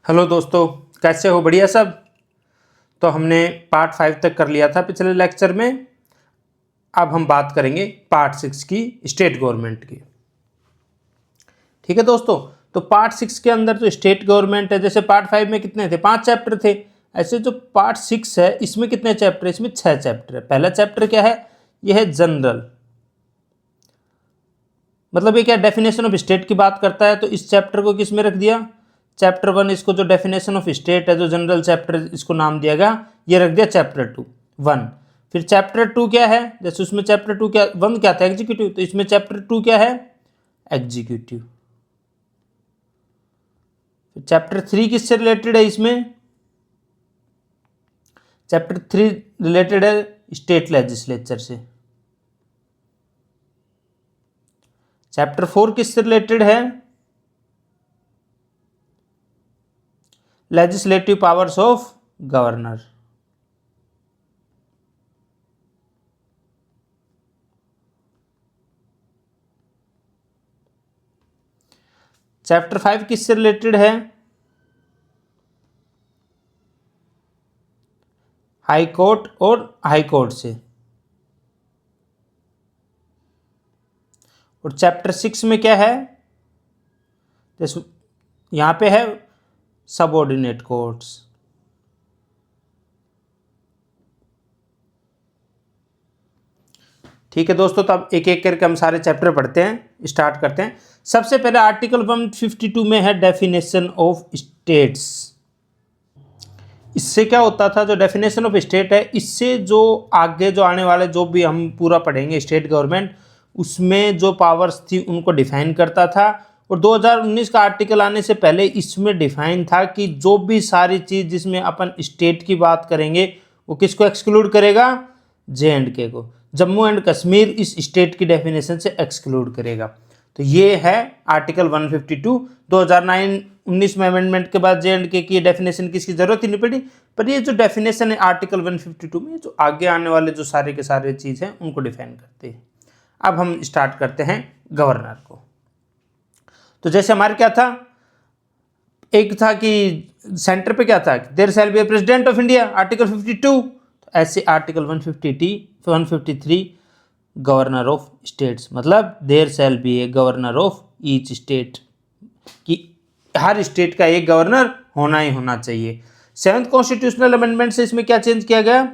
Hello दोस्तों, कैसे हो? बढ़िया सब। तो हमने पार्ट 5 तक कर लिया था पिछले लेक्चर में। अब हम बात करेंगे पार्ट 6 की, स्टेट गवर्नमेंट की। ठीक है दोस्तों, तो पार्ट 6 के अंदर जो स्टेट गवर्नमेंट है, जैसे पार्ट 5 में कितने थे? 5 चैप्टर थे। ऐसे जो पार्ट 6 है इसमें कितने चैप्टर है? इसमें 6 चैप्टर है। पहला चैप्टर क्या है? यह है जनरल, मतलब ये क्या डेफिनेशन ऑफ स्टेट की बात करता है। तो इस चैप्टर को किस में रख दिया? चैप्टर 1। इसको जो डेफिनेशन ऑफ स्टेट है, जो जनरल चैप्टर, इसको नाम दिया गया, ये रख दिया चैप्टर 1। फिर चैप्टर 2 क्या है? जैसे उसमें चैप्टर 2 क्या, 1 क्या था? एग्जीक्यूटिव। तो इसमें चैप्टर 2 क्या है? एग्जीक्यूटिव। फिर चैप्टर 3 किससे रिलेटेड है? इसमें चैप्टर 3 रिलेटेड है स्टेट लेजिस्लेचर से। चैप्टर 4 किससे रिलेटेड है? Legislative powers of governor. Chapter 5 किससे रिलेटेड है? हाई कोर्ट और हाई कोर्ट से। और चैप्टर 6 में क्या है? जैसे यहां पे है सबऑर्डिनेट कोर्ट्स। ठीक है दोस्तों, तो अब एक एक करके हम सारे चैप्टर पढ़ते हैं, स्टार्ट करते हैं। सबसे पहले आर्टिकल 152 में है डेफिनेशन ऑफ स्टेट्स। इससे क्या होता था? जो डेफिनेशन ऑफ स्टेट है, इससे जो आगे जो आने वाले जो भी हम पूरा पढ़ेंगे स्टेट गवर्नमेंट, उसमें जो पावर्स थी उनको डिफाइन करता था। और 2019 का आर्टिकल आने से पहले इसमें डिफाइन था कि जो भी सारी चीज़ जिसमें अपन स्टेट की बात करेंगे वो किसको एक्सक्लूड करेगा? JNK को। जम्मू एंड कश्मीर इस स्टेट की डेफिनेशन से एक्सक्लूड करेगा। तो ये है आर्टिकल 152। 2019 में अमेंडमेंट के बाद JNK की डेफिनेशन की इसकी जरूरत ही नहीं पड़ी। पर ये जो डेफिनेशन है आर्टिकल 152 में, जो आगे आने वाले जो सारे के सारे चीज़ हैं उनको डिफाइन करते हैं। अब हम स्टार्ट करते हैं गवर्नर को। तो जैसे हमारे क्या था, एक था कि सेंटर पे क्या था, there shall be a president of India, article 52। तो ऐसे आर्टिकल 153 गवर्नर ऑफ स्टेट्स, मतलब there shall be a governor of each state, कि हर स्टेट का एक गवर्नर होना ही होना चाहिए। 7th कॉन्स्टिट्यूशनल अमेंडमेंट से इसमें क्या चेंज किया गया?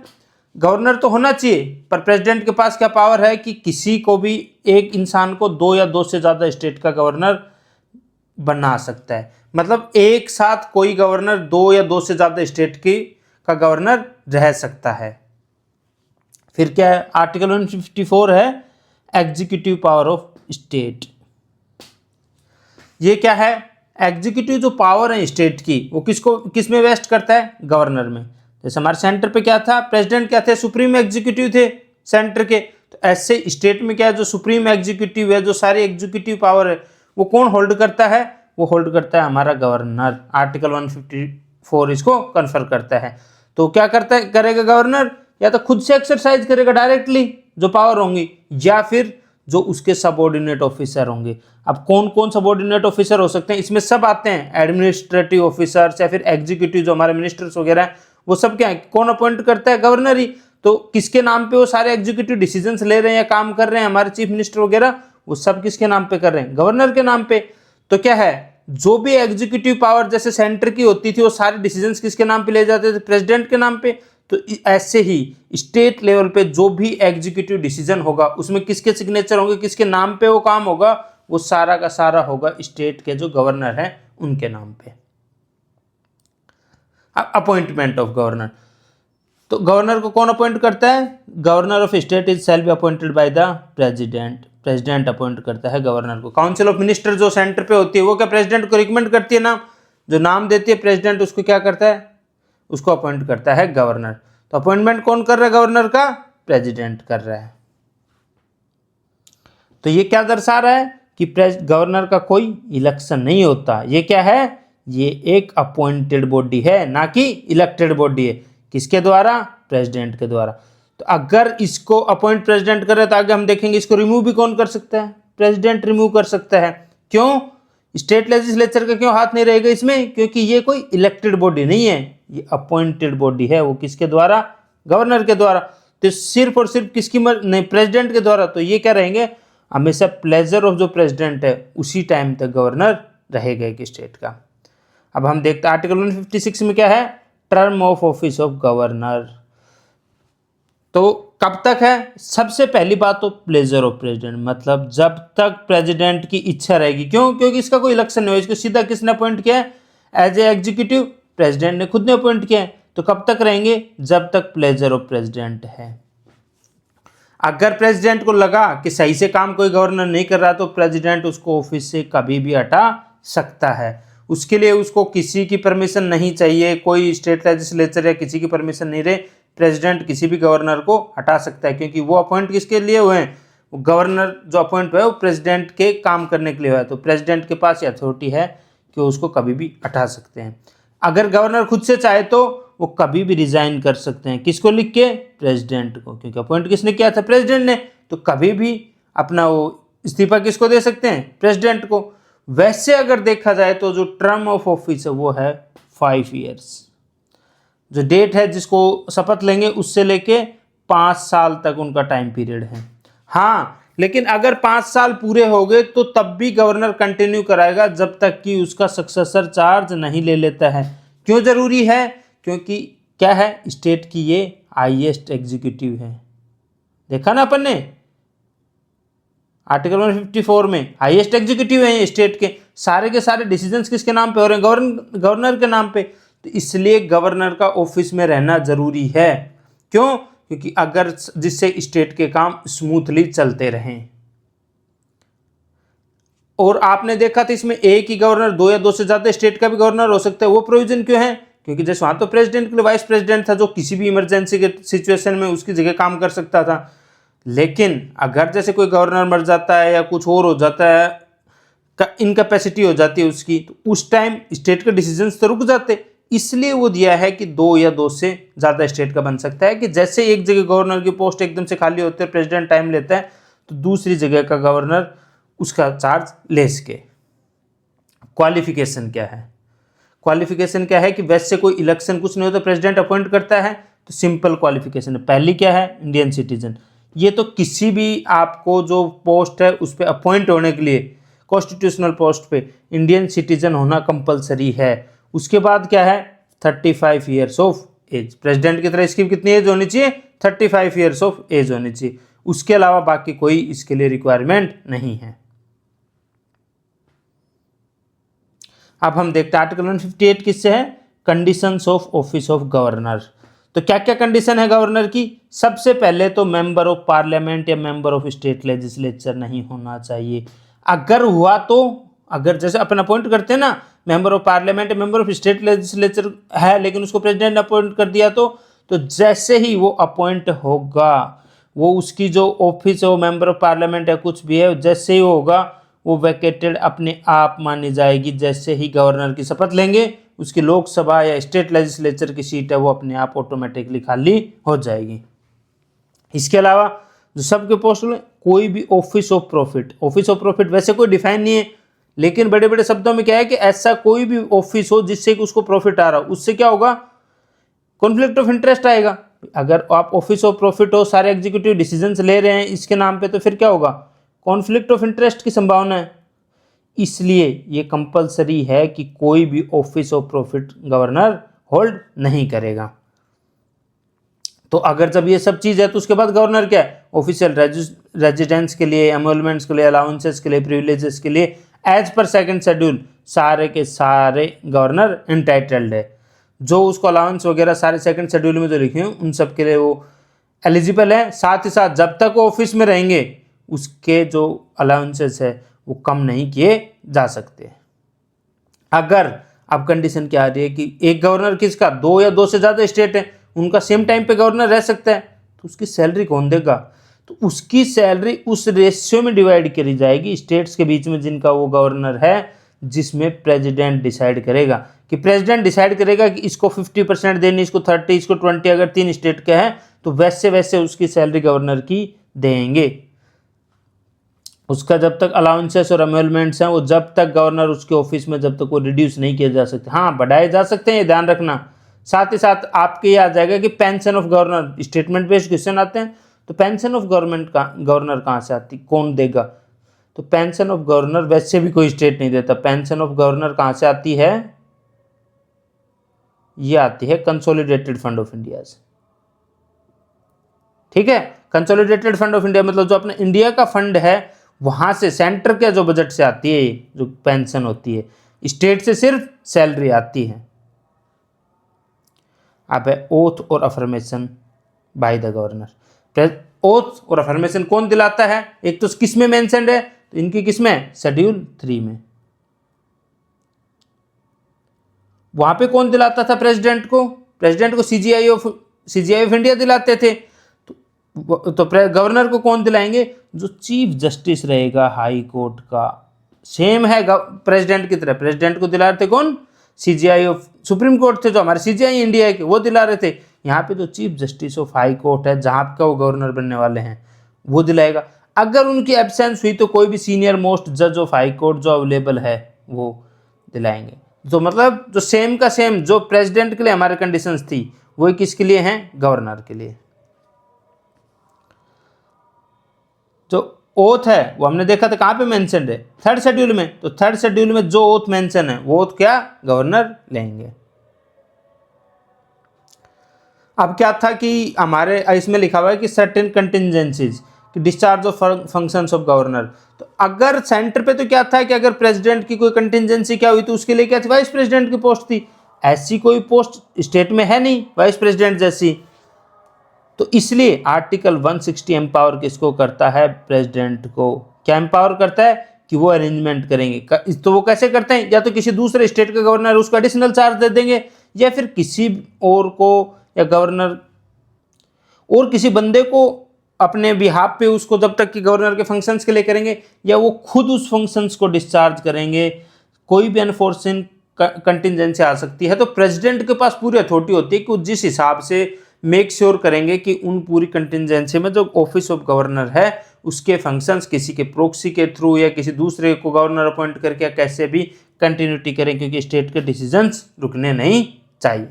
गवर्नर तो होना चाहिए, पर प्रेसिडेंट के पास क्या पावर है कि किसी को भी, एक इंसान को 2 या 2 से ज़्यादा स्टेट का गवर्नर बना सकता है। मतलब एक साथ कोई गवर्नर 2 या 2 से ज़्यादा स्टेट की का गवर्नर रह सकता है। फिर क्या है? आर्टिकल 154 है एग्जीक्यूटिव पावर ऑफ स्टेट। ये क्या है? एग्जीक्यूटिव जो पावर है स्टेट की, वो किस में वेस्ट करता है? गवर्नर में। जैसे हमारे सेंटर पे क्या था? प्रेसिडेंट क्या थे? सुप्रीम एग्जीक्यूटिव थे सेंटर के। तो ऐसे स्टेट में क्या है? जो सुप्रीम एग्जीक्यूटिव है, जो सारी एग्जीक्यूटिव पावर है, वो कौन होल्ड करता है? वो होल्ड करता है हमारा गवर्नर। आर्टिकल 154 इसको कन्फर करता है। तो क्या करेगा गवर्नर? या तो खुद से एक्सरसाइज करेगा डायरेक्टली जो पावर होंगी, या फिर जो उसके सबऑर्डिनेट ऑफिसर होंगे। अब कौन कौन सबऑर्डिनेट ऑफिसर हो सकते हैं? इसमें सब आते हैं, एडमिनिस्ट्रेटिव ऑफिसर्स या फिर एग्जीक्यूटिव जो हमारे मिनिस्टर्स वगैरह हैं, वो सब क्या है? कौन अपॉइंट करता है? गवर्नर ही। तो किसके नाम पे वो सारे एग्जीक्यूटिव डिसीजंस ले रहे हैं या काम कर रहे हैं? हमारे चीफ मिनिस्टर वगैरह, वो सब किसके नाम पे कर रहे हैं? गवर्नर के नाम पे। तो क्या है, जो भी एग्जीक्यूटिव पावर जैसे सेंटर की होती थी, वो सारे डिसीजंस किसके नाम पे ले जाते थे? प्रेसिडेंट के नाम पे। तो ऐसे ही स्टेट लेवल पे जो भी एग्जीक्यूटिव डिसीजन होगा, उसमें किसके सिग्नेचर होंगे, किसके नाम पे वो काम होगा, वो सारा का सारा होगा स्टेट के जो गवर्नर हैं उनके नाम पे। अपॉइंटमेंट ऑफ गवर्नर, तो गवर्नर को कौन अपॉइंट करता है? Governor of state is shall be appointed by the president. President appoint करता है गवर्नर को। काउंसिल ऑफ मिनिस्टर जो सेंटर पे होती है, वो क्या प्रेसिडेंट को रिकमेंड करती है नाम, जो नाम देती है प्रेसिडेंट, उसको क्या करता है? उसको अपॉइंट करता है गवर्नर। तो अपॉइंटमेंट कौन कर रहा है गवर्नर का? प्रेसिडेंट कर रहा है। तो ये क्या दर्शा रहा है कि गवर्नर का कोई इलेक्शन नहीं होता। ये क्या है? ये एक अपॉइंटेड बॉडी है, ना कि इलेक्टेड बॉडी है। किसके द्वारा? प्रेसिडेंट के द्वारा। तो अगर इसको अपॉइंट प्रेसिडेंट करे, तो आगे हम देखेंगे इसको रिमूव भी कौन कर सकता है? प्रेसिडेंट रिमूव कर सकता है। क्यों? स्टेट लेजिस्लेचर का क्यों हाथ नहीं रहेगा इसमें? क्योंकि ये कोई इलेक्टेड बॉडी नहीं है, ये अपॉइंटेड बॉडी है। वो किसके द्वारा? गवर्नर के द्वारा। तो सिर्फ और सिर्फ किसकी नहीं, प्रेसिडेंट के द्वारा। तो ये क्या रहेंगे? हमेशा प्लेजर ऑफ जो प्रेसिडेंट है उसी टाइम तक गवर्नर रहेगा एक स्टेट का। अब हम देखते हैं आर्टिकल 156 में क्या है, term of office of governor. तो कब तक है? सबसे पहली बात तो प्लेजर ऑफ प्रेसिडेंट, मतलब जब तक प्रेसिडेंट की इच्छा रहेगी। क्यों? क्योंकि इसका कोई इलेक्शन नहीं हो, इसको सीधा किसने अपॉइंट किया है? एज ए एग्जीक्यूटिव प्रेसिडेंट ने खुद ने अपॉइंट किया है। तो कब तक रहेंगे? जब तक प्लेजर ऑफ प्रेसिडेंट है। अगर प्रेसिडेंट को लगा कि सही से काम कोई गवर्नर नहीं कर रहा तो प्रेसिडेंट उसको ऑफिस से कभी भी हटा सकता है। उसके लिए उसको किसी की परमिशन नहीं चाहिए, कोई स्टेट लेजिस्लेचर या किसी की परमिशन नहीं रहे, प्रेसिडेंट किसी भी गवर्नर को हटा सकता है। क्योंकि वो अपॉइंट किसके लिए हुए हैं? गवर्नर जो अपॉइंट हुआ है वो प्रेसिडेंट के काम करने के लिए हुआ है। तो प्रेसिडेंट के पास ये अथॉरिटी है कि उसको कभी भी हटा सकते हैं। अगर गवर्नर खुद से चाहे तो वो कभी भी रिजाइन कर सकते हैं। किसको लिख के? प्रेसिडेंट को, क्योंकि अपॉइंट किसने किया था? प्रेसिडेंट ने। तो कभी भी अपना वो इस्तीफा किसको दे सकते हैं? प्रेसिडेंट को। वैसे अगर देखा जाए तो जो टर्म ऑफ ऑफिस है वो है 5 ईयर्स। जो डेट है जिसको शपथ लेंगे उससे लेके 5 साल तक उनका टाइम पीरियड है। हाँ, लेकिन अगर 5 साल पूरे हो गए तो तब भी गवर्नर कंटिन्यू कराएगा जब तक कि उसका सक्सेसर चार्ज नहीं ले लेता है। क्यों जरूरी है? क्योंकि क्या है? स्टेट की ये हाईएस्ट एग्जीक्यूटिव है। देखा ना अपन ने आर्टिकल 154 में, हाईएस्ट एग्जीक्यूटिव है ये स्टेट के सारे डिसीजंस किसके नाम पे हो रहे हैं? गवर्नर के नाम पे। तो इसलिए गवर्नर का ऑफिस में रहना जरूरी है। क्यों? क्योंकि अगर जिससे स्टेट के काम स्मूथली चलते रहें। और आपने देखा था इसमें एक ही गवर्नर, 2 या 2 से ज्यादा स्टेट का भी गवर्नर हो सकता है। वो प्रोविजन क्यों है? क्योंकि जैसे वहां तो प्रेसिडेंट के लिए वाइस प्रेसिडेंट था जो किसी भी इमरजेंसी के सिचुएशन में उसकी जगह काम कर सकता था। लेकिन अगर जैसे कोई गवर्नर मर जाता है या कुछ और हो जाता है, इनकैपेसिटी हो जाती है उसकी, तो उस टाइम स्टेट के डिसीजंस तो रुक जाते। इसलिए वो दिया है कि 2 या 2 से ज़्यादा स्टेट का बन सकता है कि जैसे एक जगह गवर्नर की पोस्ट एकदम से खाली होती है, प्रेसिडेंट टाइम लेता है, तो दूसरी जगह का गवर्नर उसका चार्ज ले सके। क्वालिफिकेशन क्या है? क्वालिफिकेशन क्या है कि वैसे कोई इलेक्शन कुछ नहीं होता, प्रेसिडेंट अपॉइंट करता है, तो सिंपल क्वालिफिकेशन है। पहली क्या है? Indian citizen. ये तो किसी भी आपको जो पोस्ट है उस पर अपॉइंट होने के लिए, कॉन्स्टिट्यूशनल पोस्ट पे इंडियन सिटीजन होना कंपलसरी है। उसके बाद क्या है? 35 ईयर्स ऑफ एज। प्रेसिडेंट की तरह इसकी कितनी एज होनी चाहिए? 35 ईयर्स ऑफ एज होनी चाहिए। उसके अलावा बाकी कोई इसके लिए रिक्वायरमेंट नहीं है। अब हम देखते हैं आर्टिकल 158 किससे है? Conditions of office of governor. तो क्या क्या कंडीशन है गवर्नर की? सबसे पहले तो मेंबर ऑफ पार्लियामेंट या मेंबर ऑफ स्टेट लेजिस्लेचर नहीं होना चाहिए। अगर हुआ तो, अगर जैसे अपन अपॉइंट करते हैं ना, member of parliament, member of state legislature है लेकिन उसको प्रेसिडेंट ने अपॉइंट कर दिया तो जैसे ही वो अपॉइंट होगा, वो उसकी जो ऑफिस है वो मेंबर ऑफ पार्लियामेंट है कुछ भी है, जैसे ही होगा वो वैकेटेड अपने आप मानी जाएगी। जैसे ही गवर्नर की शपथ लेंगे उसकी लोकसभा या स्टेट लेजिस्लेचर की सीट है वो अपने आप ऑटोमेटिकली खाली हो जाएगी। इसके अलावा जो सबके पोस्ट में कोई भी ऑफिस ऑफ प्रॉफिट वैसे कोई डिफाइन नहीं है, लेकिन बड़े बड़े शब्दों में क्या है कि ऐसा कोई भी ऑफिस हो जिससे कि उसको प्रॉफिट आ रहा हो, उससे क्या होगा? कॉन्फ्लिक्ट ऑफ इंटरेस्ट आएगा। अगर आप ऑफिस ऑफ प्रॉफिट हो, सारे एग्जीक्यूटिव डिसीजंस ले रहे हैं इसके नाम पे, तो फिर क्या होगा? कॉन्फ्लिक्ट ऑफ इंटरेस्ट की संभावना है। इसलिए ये कंपलसरी है कि कोई भी office of profit governor hold नहीं करेगा। तो अगर जब ये सब चीज़ है तो उसके बाद गवर्नर क्या है? ऑफिशियल रेजिडेंस के लिए, एमोलमेंट्स के लिए, अलाउंसेस के लिए, प्रिविलेजेस के लिए एज पर सेकंड शेड्यूल सारे के सारे गवर्नर इंटाइटल्ड है। जो उसको अलाउंस वगैरह सारे सेकंड शेड्यूल में जो लिखे हैं उन सब के लिए वो एलिजिबल है। साथ ही साथ जब तक वो ऑफिस में रहेंगे उसके जो अलाउंसेस है वो कम नहीं किए जा सकते। अगर अब कंडीशन क्या आ रही है कि एक गवर्नर किसका, 2 या 2 से ज़्यादा स्टेट है उनका सेम टाइम पे गवर्नर रह सकता है, तो उसकी सैलरी कौन देगा? तो उसकी सैलरी उस रेशियो में डिवाइड करी जाएगी स्टेट्स के बीच में जिनका वो गवर्नर है, जिसमें प्रेसिडेंट डिसाइड करेगा कि इसको 50% देनी, इसको 30, इसको 20, अगर 3 स्टेट के हैं तो वैसे वैसे उसकी सैलरी गवर्नर की देंगे। उसका जब तक अलाउंसेस और अमेलमेंट्स हैं वो जब तक गवर्नर उसके ऑफिस में जब तक वो रिड्यूस नहीं किए जा सकते, हाँ बढ़ाए जा सकते हैं, ये ध्यान रखना। साथ ही साथ आपके ये आ जाएगा कि pension of governor, statement based question आते हैं, तो पेंशन ऑफ गवर्नर कहाँ से आती, कौन देगा? तो पेंशन ऑफ गवर्नर वैसे भी कोई स्टेट नहीं देता, पेंशन ऑफ गवर्नर कहाँ से आती है? ये आती है कंसोलिडेटेड फंड ऑफ इंडिया से। ठीक है, कंसोलिडेटेड फंड ऑफ इंडिया मतलब जो अपने इंडिया का फंड है वहां से, सेंटर के जो बजट से आती है जो पेंशन होती है, स्टेट से सिर्फ सैलरी आती है। अब है ओथ और affirmation by the governor. Oath और अफर्मेशन कौन दिलाता है? एक तो किस में मेंशन्ड है, तो इनकी किस में, शेड्यूल 3 में। वहां पे कौन दिलाता था प्रेसिडेंट को? प्रेसिडेंट को सीजीआई ऑफ इंडिया दिलाते थे। तो गवर्नर को कौन दिलाएंगे? जो चीफ जस्टिस रहेगा हाई कोर्ट का, सेम है प्रेसिडेंट की तरह। प्रेसिडेंट को दिला रहे थे कौन? सीजीआई ऑफ सुप्रीम कोर्ट थे जो हमारे सीजीआई इंडिया के, वो दिला रहे थे। यहाँ पे जो chief justice of high court है जहाँ का वो गवर्नर बनने वाले हैं वो दिलाएगा। अगर उनकी एब्सेंस हुई तो कोई भी सीनियर मोस्ट जज ऑफ हाई कोर्ट जो अवेलेबल है वो दिलाएंगे। तो मतलब जो सेम का सेम जो प्रेसिडेंट के लिए हमारे कंडीशंस थी वो किसके लिए हैं? गवर्नर के लिए। जो ओथ है वो हमने देखा था कहाँ पे मेंशन्ड है? 3rd शेड्यूल में। तो 3rd शेड्यूल में जो ओथ मेंशन है वो ओथ क्या? गवर्नर लेंगे। अब क्या था कि हमारे इसमें लिखा हुआ है कि सर्टेन कंटिजेंसीज कि discharge of functions of governor. तो अगर सेंटर पे तो क्या था कि अगर प्रेसिडेंट की कोई कंटिजेंसी क्या हुई तो उसके लिए क्या थी? वाइस प्रेसिडेंट की पोस्ट थी। ऐसी कोई पोस्ट स्टेट में है नहीं वाइस प्रेसिडेंट जैसी, तो इसलिए आर्टिकल 160 एम्पावर किसको करता है? प्रेसिडेंट को। क्या एम्पावर करता है? कि वो अरेंजमेंट करेंगे। तो वो कैसे करते हैं? या तो किसी दूसरे स्टेट का गवर्नर उसको एडिशनल चार्ज दे देंगे, या फिर किसी और को, या गवर्नर और किसी बंदे को अपने बिहाफ पे उसको जब तक कि गवर्नर के फंक्शंस के लिए करेंगे, या वो खुद उस फंक्शंस को डिस्चार्ज करेंगे। कोई भी अनफोर्सिन कंटिजेंसी आ सकती है तो प्रेसिडेंट के पास पूरी अथॉरिटी होती है कि जिस हिसाब से मेक श्योर करेंगे कि उन पूरी कंटिजेंसी में जो ऑफिस ऑफ गवर्नर है उसके फंक्शंस किसी के प्रोक्सी के थ्रू या किसी दूसरे को गवर्नर अपॉइंट करके कैसे भी कंटिन्यूटी करें, क्योंकि स्टेट के डिसीजंस रुकने नहीं चाहिए।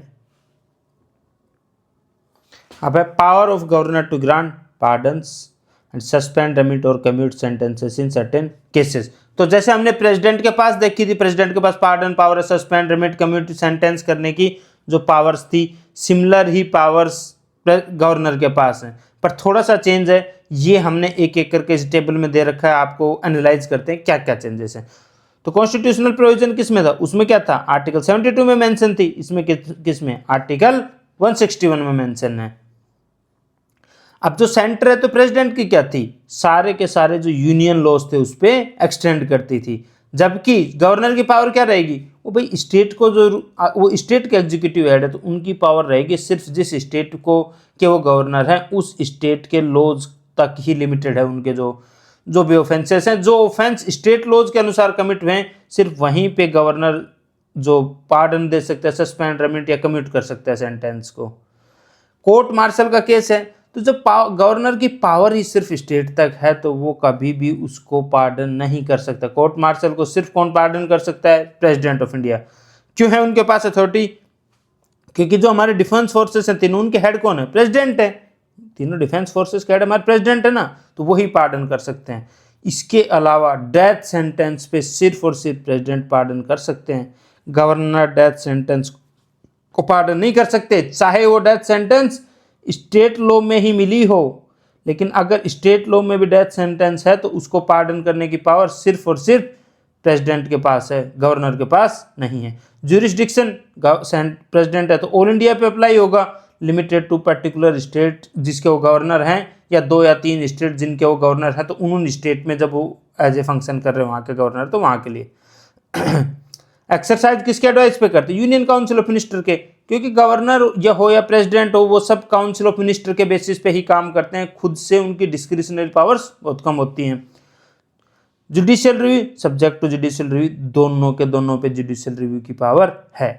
अब है power of governor to grant pardons and suspend, remit और commute sentences in certain cases. तो जैसे हमने प्रेसिडेंट के पास देखी थी, प्रेसिडेंट के पास पार्डन पावर है, सस्पेंड, रेमिट, कम्यूट सेंटेंस करने की जो पावर्स थी, सिमिलर ही पावर्स गवर्नर के पास हैं, पर थोड़ा सा चेंज है। ये हमने एक एक करके इस टेबल में दे रखा है, आपको एनालाइज करते हैं क्या क्या चेंजेस हैं। तो कॉन्स्टिट्यूशनल प्रोविजन किस में था? उसमें क्या था? आर्टिकल 72 में मेंशन थी। इसमें किस में? आर्टिकल 161 में मेंशन है। अब जो सेंटर है तो प्रेसिडेंट की क्या थी? सारे के सारे जो यूनियन लॉज थे उस पर एक्सटेंड करती थी, जबकि गवर्नर की पावर क्या रहेगी? वो भाई स्टेट को जो वो स्टेट के एग्जीक्यूटिव हेड है तो उनकी पावर रहेगी सिर्फ जिस स्टेट को के वो गवर्नर है उस स्टेट के लॉज तक ही लिमिटेड है। उनके जो भी ऑफेंसेस हैं, जो ऑफेंस स्टेट लॉज के अनुसार कमिट हुए हैं, सिर्फ वहीं पे गवर्नर जो पार्डन दे सकते हैं, सस्पेंड, रेमिट या कम्यूट कर सकते हैं सेंटेंस को। कोर्ट मार्शल का केस है तो जब गवर्नर की पावर ही सिर्फ स्टेट तक है तो वो कभी भी उसको पार्डन नहीं कर सकता। कोर्ट मार्शल को सिर्फ कौन पार्डन कर सकता है? President of India. क्यों है उनके पास अथॉरिटी? क्योंकि जो हमारे डिफेंस फोर्सेस हैं तीनों, उनके हेड कौन है? प्रेसिडेंट है। तीनों डिफेंस फोर्सेस के हेड हमारे प्रेसिडेंट है ना, तो वही पार्डन कर सकते हैं। इसके अलावा डेथ सेंटेंस पे सिर्फ और सिर्फ प्रेसिडेंट पार्डन कर सकते हैं। गवर्नर डेथ सेंटेंस को पार्डन नहीं कर सकते, चाहे वो डेथ सेंटेंस स्टेट लॉ में ही मिली हो। लेकिन अगर स्टेट लॉ में भी डेथ सेंटेंस है तो उसको पार्डन करने की पावर सिर्फ और सिर्फ प्रेसिडेंट के पास है, गवर्नर के पास नहीं है। ज्यूरिसडिक्शन प्रेसिडेंट है तो ऑल इंडिया पे अप्लाई होगा, लिमिटेड टू पर्टिकुलर स्टेट जिसके वो गवर्नर हैं, या 2 या 3 स्टेट जिनके वो गवर्नर हैं, तो उन स्टेट में जब वो एज ए फंक्शन कर रहे हैं वहाँ के गवर्नर, तो वहाँ के लिए। एक्सरसाइज किसके एडवाइस पे करते हैं? यूनियन काउंसिल ऑफ मिनिस्टर के, क्योंकि गवर्नर या हो या प्रेसिडेंट हो वो सब काउंसिल ऑफ मिनिस्टर के बेसिस पे ही काम करते हैं, खुद से उनकी डिस्क्रिशनरी पावर्स बहुत कम होती हैं। Judicial review subject to judicial review, दोनों के दोनों पे जुडिशियल रिव्यू की पावर है।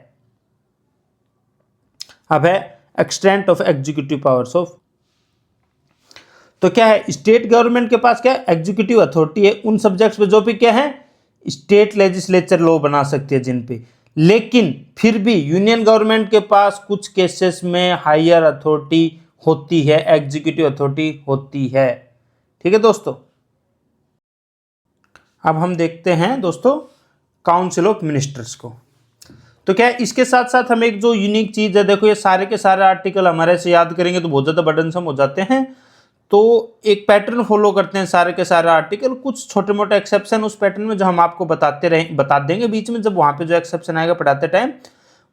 अब है extent of executive powers of. तो क्या है, स्टेट गवर्नमेंट के पास क्या है, एग्जीक्यूटिव अथॉरिटी है उन सब्जेक्ट्स पे जो भी क्या है स्टेट लेजिस्लेचर लॉ बना सकती है जिन पे। लेकिन फिर भी यूनियन गवर्नमेंट के पास कुछ केसेस में हायर अथॉरिटी होती है, एग्जीक्यूटिव अथॉरिटी होती है। ठीक है दोस्तों, अब हम देखते हैं दोस्तों काउंसिल ऑफ मिनिस्टर्स को। तो क्या है, इसके साथ साथ हम एक जो यूनिक चीज है, देखो ये सारे के सारे आर्टिकल हमारे से याद करेंगे तो बहुत ज्यादा बर्डनसम हो जाते हैं, तो एक पैटर्न फॉलो करते हैं सारे के सारे आर्टिकल, कुछ छोटे मोटे एक्सेप्शन उस पैटर्न में जो हम आपको बता देंगे बीच में जब वहां पे जो एक्सेप्शन आएगा पढ़ाते टाइम।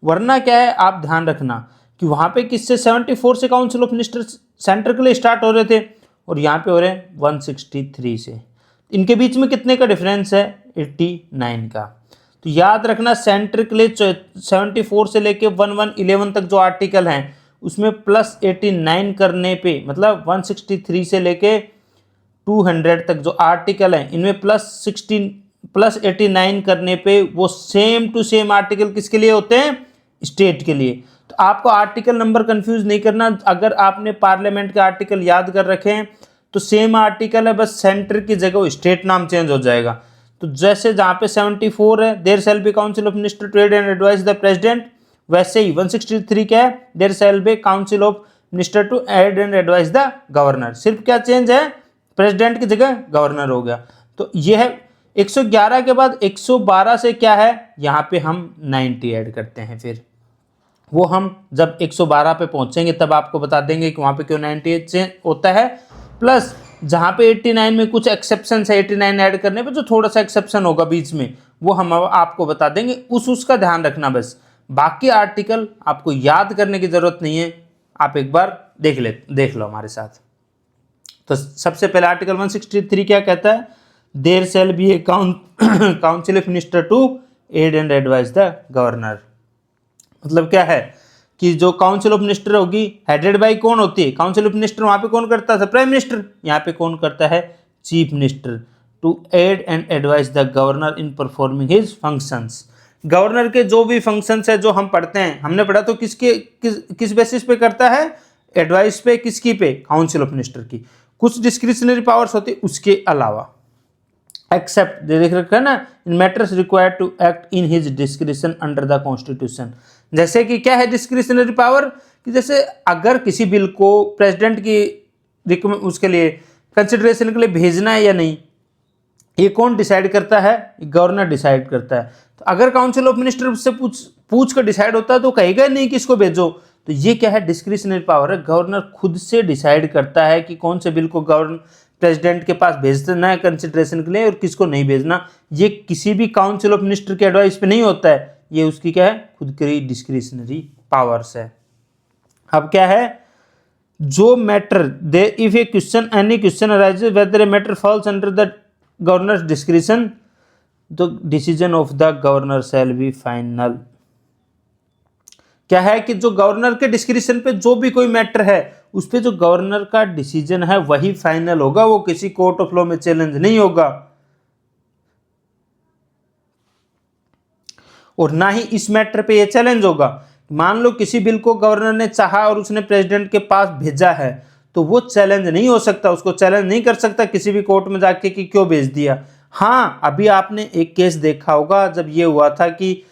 वरना क्या है, आप ध्यान रखना कि वहां पे किससे 74 से काउंसिल ऑफ मिनिस्टर्स सेंटर के लिए स्टार्ट हो रहे थे और यहाँ पे हो रहे हैं 163 से। इनके बीच में कितने का डिफरेंस है, 89 का। तो याद रखना सेंटर के लिए 74 से लेके 1111 तक जो आर्टिकल हैं उसमें प्लस 89 करने पे, मतलब 163 से लेके 200 तक जो आर्टिकल हैं इनमें प्लस 89 करने पे वो सेम टू सेम आर्टिकल किसके लिए होते हैं, स्टेट के लिए। तो आपको आर्टिकल नंबर कंफ्यूज नहीं करना, अगर आपने पार्लियामेंट के आर्टिकल याद कर रखे हैं तो सेम आर्टिकल है, बस सेंटर की जगह स्टेट नाम चेंज हो जाएगा। तो जैसे जहाँ पे 74 है there shall be council of minister to aid and advise the president, वैसे ही 163 क्या है, there shall be council of minister to aid and advise the governor. सिर्फ क्या चेंज है, प्रेसिडेंट की जगह गवर्नर हो गया। तो ये है 111 के बाद 112 से क्या है, यहाँ पे हम 90 ऐड करते हैं। फिर वो हम जब 112 पे पहुंचेंगे तब आपको बता देंगे कि वहाँ पे क्यों 90 चेंज होता है। प्लस जहाँ पे 89 में कुछ एक्सेप्शन है, 89 ऐड करने पे जो थोड़ा सा एक्सेप्शन होगा बीच में वो हम आपको बता देंगे, उसका ध्यान रखना बस। बाकी आर्टिकल आपको याद करने की जरूरत नहीं है, आप एक बार देख लो हमारे साथ। तो सबसे पहले आर्टिकल 163 क्या कहता है, there shall be a council of minister to aid and advise the governor. मतलब क्या है कि जो काउंसिल ऑफ मिनिस्टर होगी हेडेड बाय कौन होती है, काउंसिल ऑफ मिनिस्टर वहां पे कौन करता था, प्राइम मिनिस्टर, यहाँ पे कौन करता है, chief minister, to aid and advise the governor in performing his functions. Governor के जो भी फंक्शंस है जो हम पढ़ते हैं, हमने पढ़ा तो किस बेसिस पे करता है, एडवाइस पे, किसकी पे, काउंसिल ऑफ मिनिस्टर की। कुछ डिस्क्रिशनरी पावर्स होती है उसके अलावा, एक्सेप्ट देख रखा है ना, in matters required to act in his discretion under the constitution. जैसे कि क्या है डिस्क्रिशनरी पावर, कि जैसे अगर किसी बिल को प्रेसिडेंट की उसके लिए कंसिडरेशन के लिए भेजना है या नहीं, ये कौन डिसाइड करता है, गवर्नर डिसाइड करता है। तो अगर काउंसिल ऑफ मिनिस्टर उससे पूछ कर डिसाइड होता है तो कहेगा नहीं कि इसको भेजो। तो ये क्या है, डिस्क्रिशनरी पावर है, गवर्नर खुद से डिसाइड करता है कि कौन से बिल को प्रेसिडेंट के पास भेजना है कंसिडरेशन के लिए और किसको नहीं भेजना। ये किसी भी काउंसिल ऑफ मिनिस्टर के एडवाइस पे नहीं होता है, ये उसकी क्या है, खुद की डिस्क्रिशनरी पावर्स है। अब क्या है, जो matter they if a question any question arises whether a matter falls under the governor's discretion the decision of the governor shall be final. क्या है कि जो गवर्नर के डिस्क्रिशन पे जो भी कोई मैटर है उस पे जो गवर्नर का डिसीजन है वही फाइनल होगा, वो किसी कोर्ट ऑफ लॉ में चैलेंज नहीं होगा। और ना ही इस मैटर पे ये चैलेंज होगा, मान लो किसी बिल को गवर्नर ने चाहा और उसने प्रेसिडेंट के पास भेजा है तो वो चैलेंज नहीं हो सकता, उसको चैलेंज नहीं कर सकता किसी भी कोर्ट में जाके कि क्यों भेज दिया। हाँ, अभी आपने एक केस देखा होगा जब ये हुआ था कि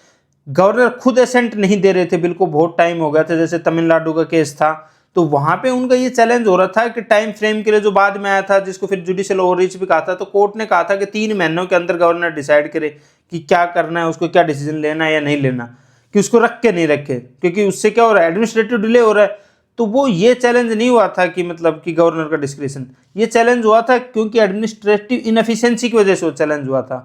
गवर्नर खुद एसेंट नहीं दे रहे थे, बिल को बहुत टाइम हो गया था, जैसे तमिलनाडु का केस था, तो वहां पे उनका ये चैलेंज हो रहा था कि टाइम फ्रेम के लिए जो बाद में आया था जिसको फिर जुडिशियल ओवररीच भी कहा था, तो कोर्ट ने कहा था कि 3 महीनों के अंदर गवर्नर डिसाइड करे कि क्या करना है, उसको क्या डिसीजन लेना है या नहीं लेना, कि उसको रख के नहीं रखे, क्योंकि उससे क्या हो रहा है, एडमिनिस्ट्रेटिव डिले हो रहा है। तो वो ये चैलेंज नहीं हुआ था कि मतलब कि गवर्नर का डिस्क्रिशन, ये चैलेंज हुआ था क्योंकि एडमिनिस्ट्रेटिव इनएफिशिएंसी की वजह से वो चैलेंज हुआ था।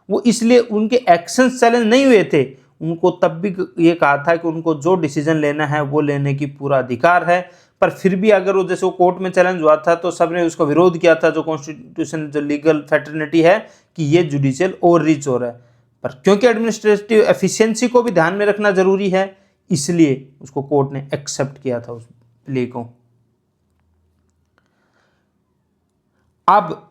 वो इसलिए उनके एक्शंस चैलेंज नहीं हुए थे, उनको तब भी ये कहा था कि उनको जो डिसीजन लेना है वो लेने की पूरा अधिकार है। पर फिर भी अगर वो जैसे वो कोर्ट में चैलेंज हुआ था तो सबने उसका विरोध किया था, जो कॉन्स्टिट्यूशन जो लीगल फैटर्निटी है, कि ये जुडिशियल ओवररीच हो रहा है। पर क्योंकि एडमिनिस्ट्रेटिव एफिशिएंसी को भी ध्यान में रखना जरूरी है, इसलिए उसको कोर्ट ने एक्सेप्ट किया था उस प्ले को। अब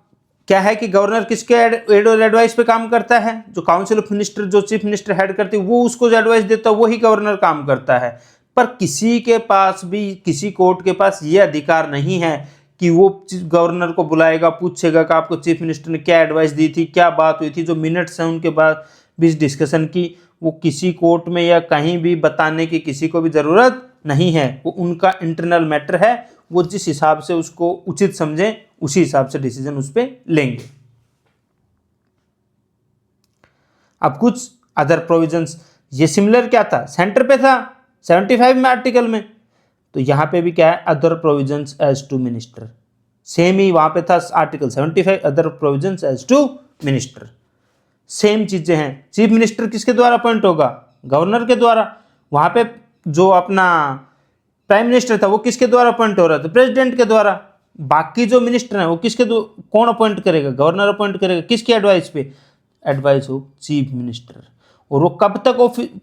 क्या है कि गवर्नर किसके एड और एडवाइस पे काम करता है, जो काउंसिल ऑफ मिनिस्टर जो चीफ मिनिस्टर हेड करती है वो उसको जो एडवाइस देता है वही गवर्नर काम करता है। पर किसी के पास भी, किसी कोर्ट के पास ये अधिकार नहीं है कि वो गवर्नर को बुलाएगा, पूछेगा कि आपको चीफ मिनिस्टर ने क्या एडवाइस दी थी, क्या बात हुई थी। जो मिनट्स हैं उनके बाद बीच डिस्कशन की, वो किसी कोर्ट में या कहीं भी बताने की किसी को भी ज़रूरत नहीं है। वो उनका इंटरनल मैटर है, वो जिस हिसाब से उसको उचित समझें उसी हिसाब से डिसीजन उस पर लेंगे। अब कुछ अदर प्रोविजंस, ये सिमिलर क्या था, सेंटर पे था 75 में आर्टिकल में, तो यहाँ पे भी क्या है, other provisions as to minister, same ही वहाँ पे था article 75, other provisions as to minister, सेम चीज़ें हैं। चीफ मिनिस्टर किसके द्वारा अपॉइंट होगा, गवर्नर के द्वारा। वहाँ पे जो अपना प्राइम मिनिस्टर था वो किसके द्वारा अपॉइंट हो रहा था, प्रेसिडेंट के द्वारा। बाकी जो मिनिस्टर हैं वो कौन अपॉइंट करेगा, गवर्नर अपॉइंट करेगा, किसकी एडवाइस पे, एडवाइस हो चीफ मिनिस्टर। और वो कब तक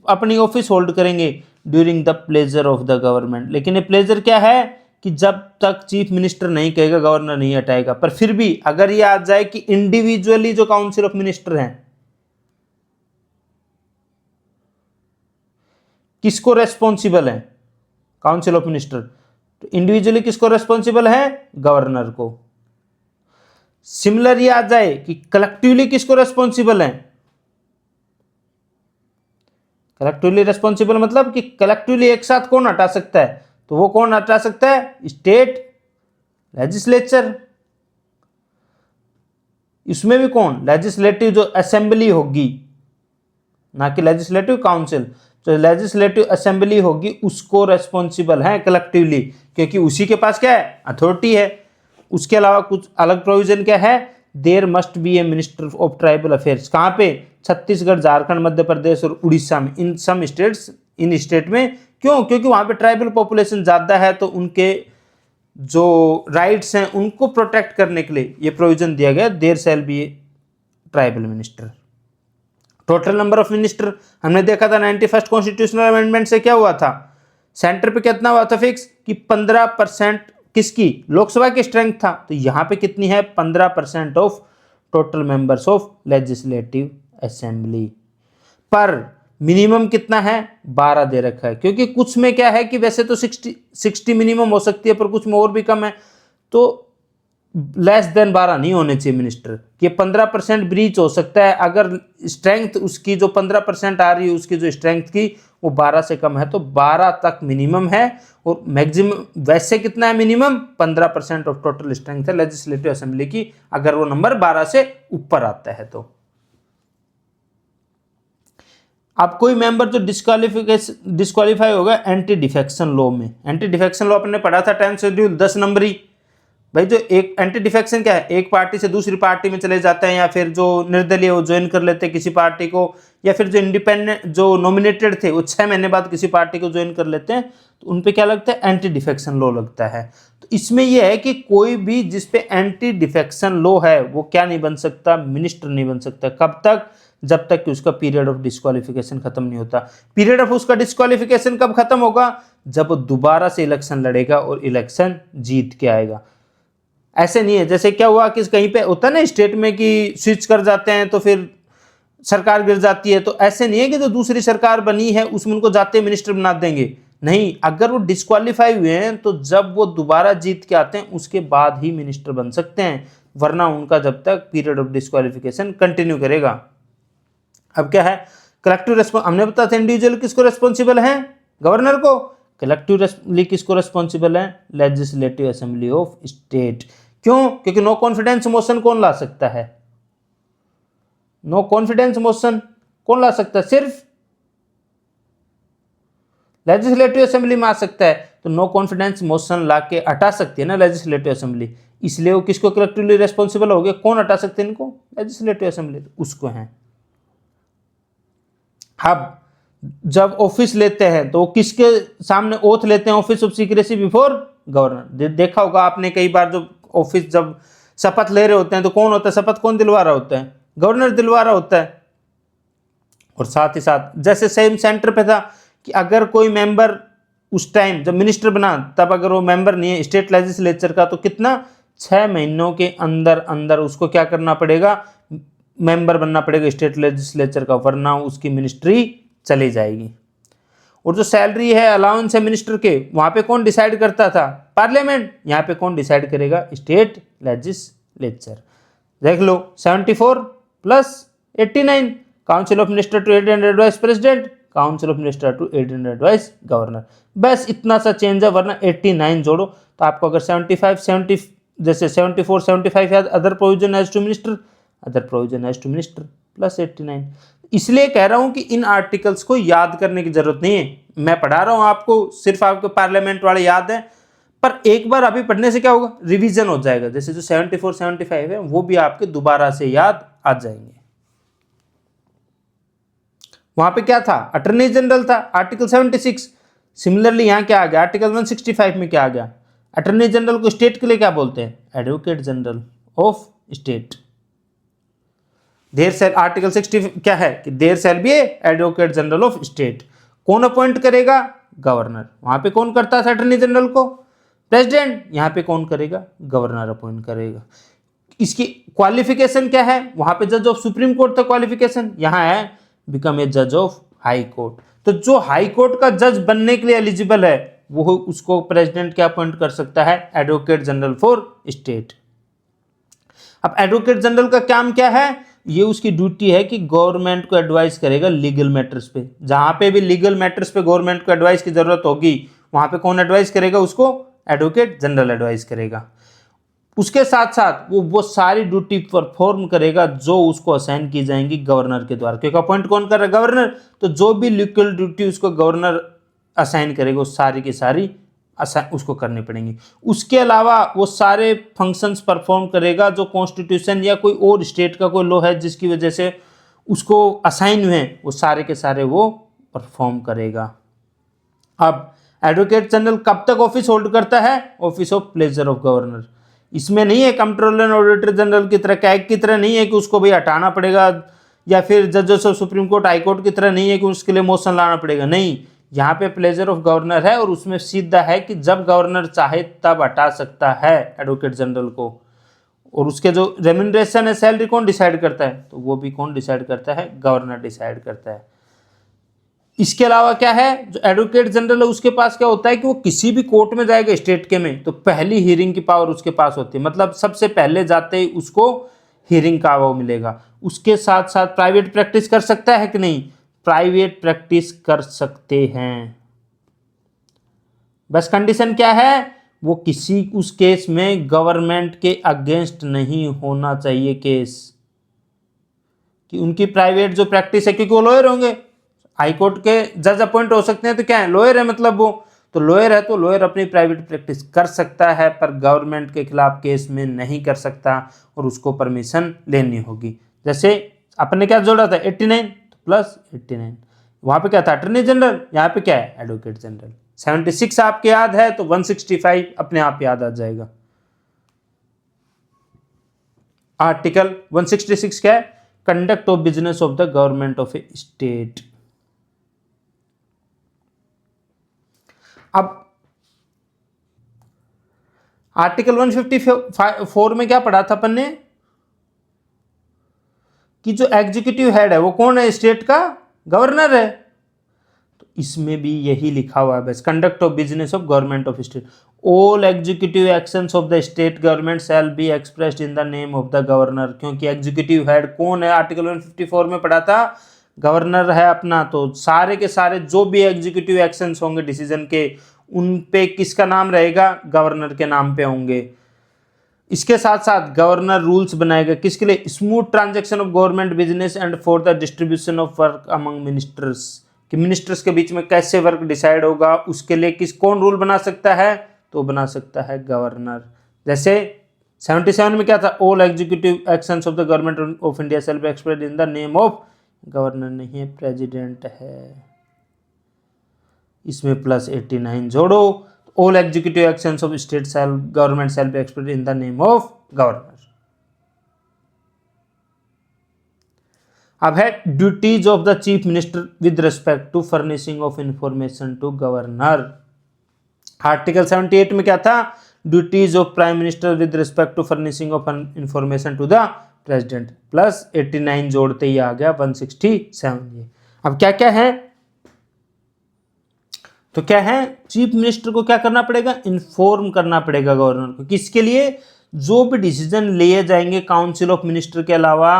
अपनी ऑफिस होल्ड करेंगे, during the pleasure of the government. लेकिन ये प्लेजर क्या है कि जब तक चीफ मिनिस्टर नहीं कहेगा गवर्नर नहीं हटाएगा। पर फिर भी अगर ये आ जाए कि इंडिविजुअली जो काउंसिल ऑफ मिनिस्टर हैं किसको रेस्पॉन्सिबल है, काउंसिल ऑफ मिनिस्टर, तो इंडिविजुअली किसको रेस्पॉन्सिबल है, गवर्नर को। सिमिलर ये आ जाए कि कलेक्टिवली किसको रेस्पॉन्सिबल है, कलेक्टिवली रेस्पॉन्सिबल मतलब कि कलेक्टिवली एक साथ कौन हटा सकता है, तो वो कौन हटा सकता है, स्टेट लेजिस्लेचर। इसमें भी कौन, लेजिस्लेटिव जो असेंबली होगी, ना कि लेजिस्लेटिव काउंसिल, तो लेजिस्लेटिव असेंबली होगी उसको रेस्पॉन्सिबल है कलेक्टिवली, क्योंकि उसी के पास क्या है, अथॉरिटी है। उसके अलावा कुछ अलग प्रोविजन क्या है, there must be a minister of tribal affairs. कहाँ पे, छत्तीसगढ़, झारखंड, मध्य प्रदेश और उड़ीसा में, इन सम स्टेट्स, इन स्टेट में। क्यों, क्योंकि वहाँ पे ट्राइबल पॉपुलेशन ज़्यादा है, तो उनके जो राइट्स हैं उनको प्रोटेक्ट करने के लिए ये प्रोविजन दिया गया, there shall be a tribal minister. Total number of minister हमने देखा था 91st कॉन्स्टिट्यूशनल अमेंडमेंट से क्या हुआ था, सेंटर पे कितना हुआ था फिक्स कि 15% किसकी, लोकसभा की स्ट्रेंथ था। तो यहाँ पे कितनी है, 15% of total members of legislative assembly. पर मिनिमम कितना है, 12 दे रखा है, क्योंकि कुछ में क्या है कि वैसे तो 60 मिनिमम हो सकती है, पर कुछ में और भी कम है, तो लेस देन 12 नहीं होने चाहिए मिनिस्टर। कि 15% ब्रीच हो सकता है, अगर स्ट्रेंथ उसकी जो 15% आ रही है उसकी जो स्ट्रेंथ की वो 12 से कम है, तो 12 तक मिनिमम है। और मैक्सिमम वैसे कितना है, मिनिमम 15% ऑफ टोटल स्ट्रेंथ है लेजिस्लेटिव असेंबली की, अगर वो नंबर 12 से ऊपर आता है तो। अब कोई मेंबर जो डिस्क्वालीफाई होगा एंटी डिफेक्शन लॉ में, एंटी डिफेक्शन लॉ अपने पढ़ा था 10 शेड्यूल 10 नंबरी। भाई जो एक एंटी डिफेक्शन क्या है, एक पार्टी से दूसरी पार्टी में चले जाते हैं, या फिर जो निर्दलीय वो ज्वाइन कर लेते हैं किसी पार्टी को, या फिर जो इंडिपेंडेंट जो नॉमिनेटेड थे वो 6 महीने बाद किसी पार्टी को ज्वाइन कर लेते हैं, तो उन पे क्या लगता है, एंटी डिफेक्शन लॉ लगता है। तो इसमें यह है कि कोई भी जिस पे एंटी डिफेक्शन लॉ है वो क्या नहीं बन सकता, मिनिस्टर नहीं बन सकता। कब तक, जब तक कि उसका पीरियड ऑफ डिस्क्वालिफिकेशन खत्म नहीं होता। पीरियड ऑफ उसका डिस्क्वालिफिकेशन कब खत्म होगा, जब वो दोबारा से इलेक्शन लड़ेगा और इलेक्शन जीत के आएगा। ऐसे नहीं है जैसे क्या हुआ कि कहीं पे होता है ना स्टेट में कि स्विच कर जाते हैं तो फिर सरकार गिर जाती है, तो ऐसे नहीं है कि जो दूसरी सरकार बनी है उसमें उनको जाते मिनिस्टर बना देंगे, नहीं। अगर वो डिस्क्वालीफाई हुए हैं तो जब वो दोबारा जीत के आते हैं उसके बाद ही मिनिस्टर बन सकते हैं, वरना उनका जब तक पीरियड ऑफ डिस्क्वालिफिकेशन कंटिन्यू करेगा। अब क्या है, कलेक्टिव रेस्पॉन्स हमने बताया था, इंडिविजुअल किसको रेस्पॉन्सिबल है, गवर्नर को। कलेक्टिवली किसको रेस्पॉन्सिबल है, लेजिस्लेटिव असेंबली ऑफ स्टेट। क्यों, क्योंकि नो कॉन्फिडेंस मोशन कौन ला सकता है, नो कॉन्फिडेंस मोशन कौन ला सकता है, सिर्फ लेजिस्लेटिव असेंबली में आ सकता है। तो नो कॉन्फिडेंस मोशन ला के हटा सकती है ना लेजिस्लेटिव असेंबली, इसलिए वो किसको कलेक्टिवली रेस्पॉन्सिबल हो गया, कौन हटा सकते हैं इनको, लेजिस्लेटिव असेंबली, तो उसको है। अब जब ऑफिस लेते हैं तो किसके सामने ओथ लेते हैं, office of secrecy before governor. देखा होगा आपने कई बार, जो ऑफिस जब शपथ ले रहे होते हैं तो कौन होता है, शपथ कौन दिलवा रहा होता है, गवर्नर दिलवा रहा होता है। और साथ ही साथ जैसे सेम सेंटर पे था कि अगर कोई मेंबर उस टाइम जब मिनिस्टर बना तब अगर वो मेंबर नहीं है स्टेट लेजिस्लेचर का, तो कितना 6 महीनों के अंदर अंदर उसको क्या करना पड़ेगा, मेंबर बनना पड़ेगा स्टेट लेजिस्लेचर का, वरना उसकी मिनिस्ट्री चली जाएगी। और जो सैलरी है, अलाउंस है मिनिस्टर के, वहां पे कौन डिसाइड करता था? पार्लियामेंट। यहाँ पे कौन डिसाइड करेगा? State legislature. देख लो 74 plus 89, council of minister to aid and advise president, council of minister to aid and advise governor. बस इतना सा चेंज है, वरना 89 जोड़ो तो आपको अगर 75 जैसे 74 75 याद, other provision as to minister, other provision as to minister plus 89। इसलिए कह रहा हूं कि इन आर्टिकल्स को याद करने की जरूरत नहीं है, मैं पढ़ा रहा हूं आपको, सिर्फ आपको पार्लियामेंट वाले याद है, पर एक बार अभी पढ़ने से क्या होगा? रिवीजन हो जाएगा। जैसे जो 74 75 है वो भी आपके दोबारा से याद आ जाएंगे। वहां पे क्या था? अटॉर्नी जनरल था, आर्टिकल 76। सिमिलरली यहां क्या आ गया? आर्टिकल 165 में क्या आ गया? अटॉर्नी जनरल को स्टेट के लिए क्या बोलते हैं? Advocate general of state. There shall, article 60 क्या है कि there shall be advocate general of state. कौन अपॉइंट करेगा? गवर्नर। वहां पे कौन करता था अटॉर्नी जनरल को? प्रेसिडेंट। यहां पे कौन करेगा? गवर्नर अपॉइंट करेगा। इसकी क्वालिफिकेशन क्या है? वहां पे जज ऑफ सुप्रीम कोर्ट था क्वालिफिकेशन, यहां है बिकम ए जज ऑफ हाई कोर्ट। तो जो हाई कोर्ट का जज बनने के लिए एलिजिबल है वो उसको प्रेसिडेंट क्या अपॉइंट कर सकता है? Advocate general for state. अब एडवोकेट जनरल का काम क्या है? ये उसकी ड्यूटी है कि गवर्नमेंट को एडवाइस करेगा लीगल मैटर्स पे। जहां पे भी लीगल मैटर्स पे गवर्नमेंट को एडवाइस की जरूरत होगी वहां पे कौन एडवाइस करेगा? उसको एडवोकेट जनरल एडवाइस करेगा। उसके साथ साथ वो सारी ड्यूटी परफॉर्म करेगा जो उसको असाइन की जाएंगी गवर्नर के द्वारा, क्योंकि अपॉइंट कौन कर रहा है? गवर्नर। तो जो भी लीगल ड्यूटी उसको गवर्नर असाइन करेगा वो सारी की सारी उसको करनी पड़ेंगी। उसके अलावा वो सारे फंक्शंस परफॉर्म करेगा जो कॉन्स्टिट्यूशन या कोई और स्टेट का कोई लॉ है जिसकी वजह से उसको असाइन हुए, वो सारे के सारे वो परफॉर्म करेगा। अब एडवोकेट जनरल कब तक ऑफिस होल्ड करता है? Office of pleasure of governor. इसमें नहीं है कंट्रोलर एंड ऑडिटर जनरल की तरह, कैग की तरह नहीं है कि उसको भी हटाना पड़ेगा, या फिर जजेस of supreme court high court की तरह नहीं है कि उसके लिए मोशन लाना पड़ेगा। नहीं, यहाँ पे प्लेजर ऑफ गवर्नर है और उसमें सीधा है कि जब गवर्नर चाहे तब हटा सकता है एडवोकेट जनरल को। और उसके जो रेम्यूनरेशन है, सैलरी कौन डिसाइड करता है? तो वो भी कौन डिसाइड करता है? गवर्नर डिसाइड करता है। इसके अलावा क्या है? जो एडवोकेट जनरल है उसके पास क्या होता है कि वो किसी भी कोर्ट में जाएगा स्टेट के में तो पहली हियरिंग की पावर उसके पास होती है, मतलब सबसे पहले जाते ही उसको हियरिंग का वो मिलेगा। उसके साथ साथ प्राइवेट प्रैक्टिस कर सकता है कि नहीं? प्राइवेट प्रैक्टिस कर सकते हैं, बस कंडीशन क्या है? वो किसी उस केस में गवर्नमेंट के अगेंस्ट नहीं होना चाहिए केस, कि उनकी प्राइवेट जो प्रैक्टिस है, क्योंकि वो लॉयर होंगे, हाई कोर्ट के जज अपॉइंट हो सकते हैं तो क्या है? लॉयर है, मतलब वो तो लॉयर है, तो लॉयर अपनी प्राइवेट प्रैक्टिस कर सकता है पर गवर्नमेंट के खिलाफ केस में नहीं कर सकता और उसको परमिशन लेनी होगी। जैसे अपने क्या जोड़ा था? 89 प्लस 89। वहां पे क्या था? अटॉर्नी जनरल, यहाँ पे क्या है? Advocate general. 76 आपके याद है तो 165 अपने आप याद आ जाएगा। आर्टिकल 166 क्या है? Conduct of business of the government of A state. अब आर्टिकल 154 में क्या पढ़ा था अपन ने? कि जो एग्जीक्यूटिव हेड है वो कौन है? स्टेट का गवर्नर है। तो इसमें भी यही लिखा हुआ है बस, conduct of business of government of state. All executive actions of the state government shall be expressed in the name of the governor. क्योंकि एग्जीक्यूटिव हेड कौन है? आर्टिकल 154 में पढ़ा था, गवर्नर है अपना। तो सारे के सारे जो भी एग्जीक्यूटिव एक्शंस होंगे डिसीजन के, उन पे किसका नाम रहेगा? गवर्नर के नाम पे होंगे। इसके साथ साथ गवर्नर रूल्स बनाएगा किसके लिए? Smooth transaction of government business and for the distribution of work among ministers, कि मिनिस्टर्स के बीच में कैसे वर्क डिसाइड होगा उसके लिए कौन रूल बना सकता है? तो बना सकता है गवर्नर। जैसे 77 में क्या था? All executive actions of the government of India shall be expressed in the name of governor, नहीं है, प्रेसिडेंट है। इसमें प्लस 89 जोड़ो, all executive actions of state shall government shall be expressed in the name of governor. अब है duties of the chief minister with respect to furnishing of information to governor. Article 78 में क्या था? Duties of prime minister with respect to furnishing of information to the president, plus 89 जोड़ते ही आ गया 167। अब क्या क्या है? तो क्या है, चीफ मिनिस्टर को क्या करना पड़ेगा, इन्फॉर्म करना पड़ेगा गवर्नर को। किसके लिए, जो भी डिसीजन लिए जाएंगे काउंसिल ऑफ मिनिस्टर के अलावा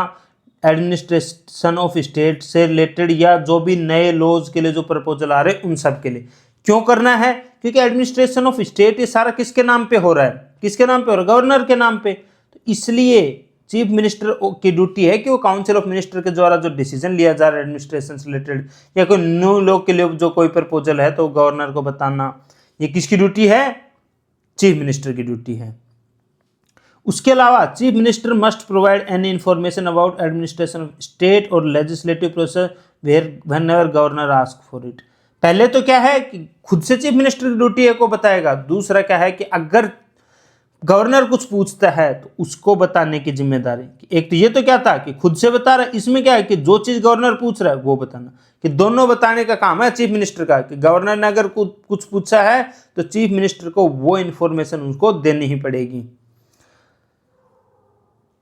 एडमिनिस्ट्रेशन ऑफ स्टेट से रिलेटेड, या जो भी नए लॉज के लिए जो प्रपोजल आ रहे हैं उन सब के लिए। क्यों करना है, क्योंकि एडमिनिस्ट्रेशन ऑफ स्टेट ये सारा किसके नाम पे हो रहा है, किसके नाम पे हो रहा है, गवर्नर के नाम पे। तो इसलिए चीफ मिनिस्टर की ड्यूटी है कि वो काउंसिल ऑफ मिनिस्टर के द्वारा जो डिसीजन लिया जा रहा है एडमिनिस्ट्रेशन से रिलेटेड, या कोई न्यू लॉ के लिए जो कोई प्रपोजल है तो गवर्नर को बताना, ये किसकी ड्यूटी है, चीफ मिनिस्टर की ड्यूटी है। उसके अलावा chief minister must provide any information about administration of state और legislative process whenever governor ask for it. पहले तो क्या है कि खुद से चीफ मिनिस्टर की ड्यूटी है को बताएगा, दूसरा क्या है कि अगर गवर्नर कुछ पूछता है तो उसको बताने की जिम्मेदारी। एक तो ये तो क्या था कि खुद से बता रहा है, इसमें क्या है कि जो चीज गवर्नर पूछ रहा है वो बताना, कि दोनों बताने का काम है चीफ मिनिस्टर का, कि गवर्नर ने अगर कुछ पूछा है तो चीफ मिनिस्टर को वो इन्फॉर्मेशन उनको देनी ही पड़ेगी।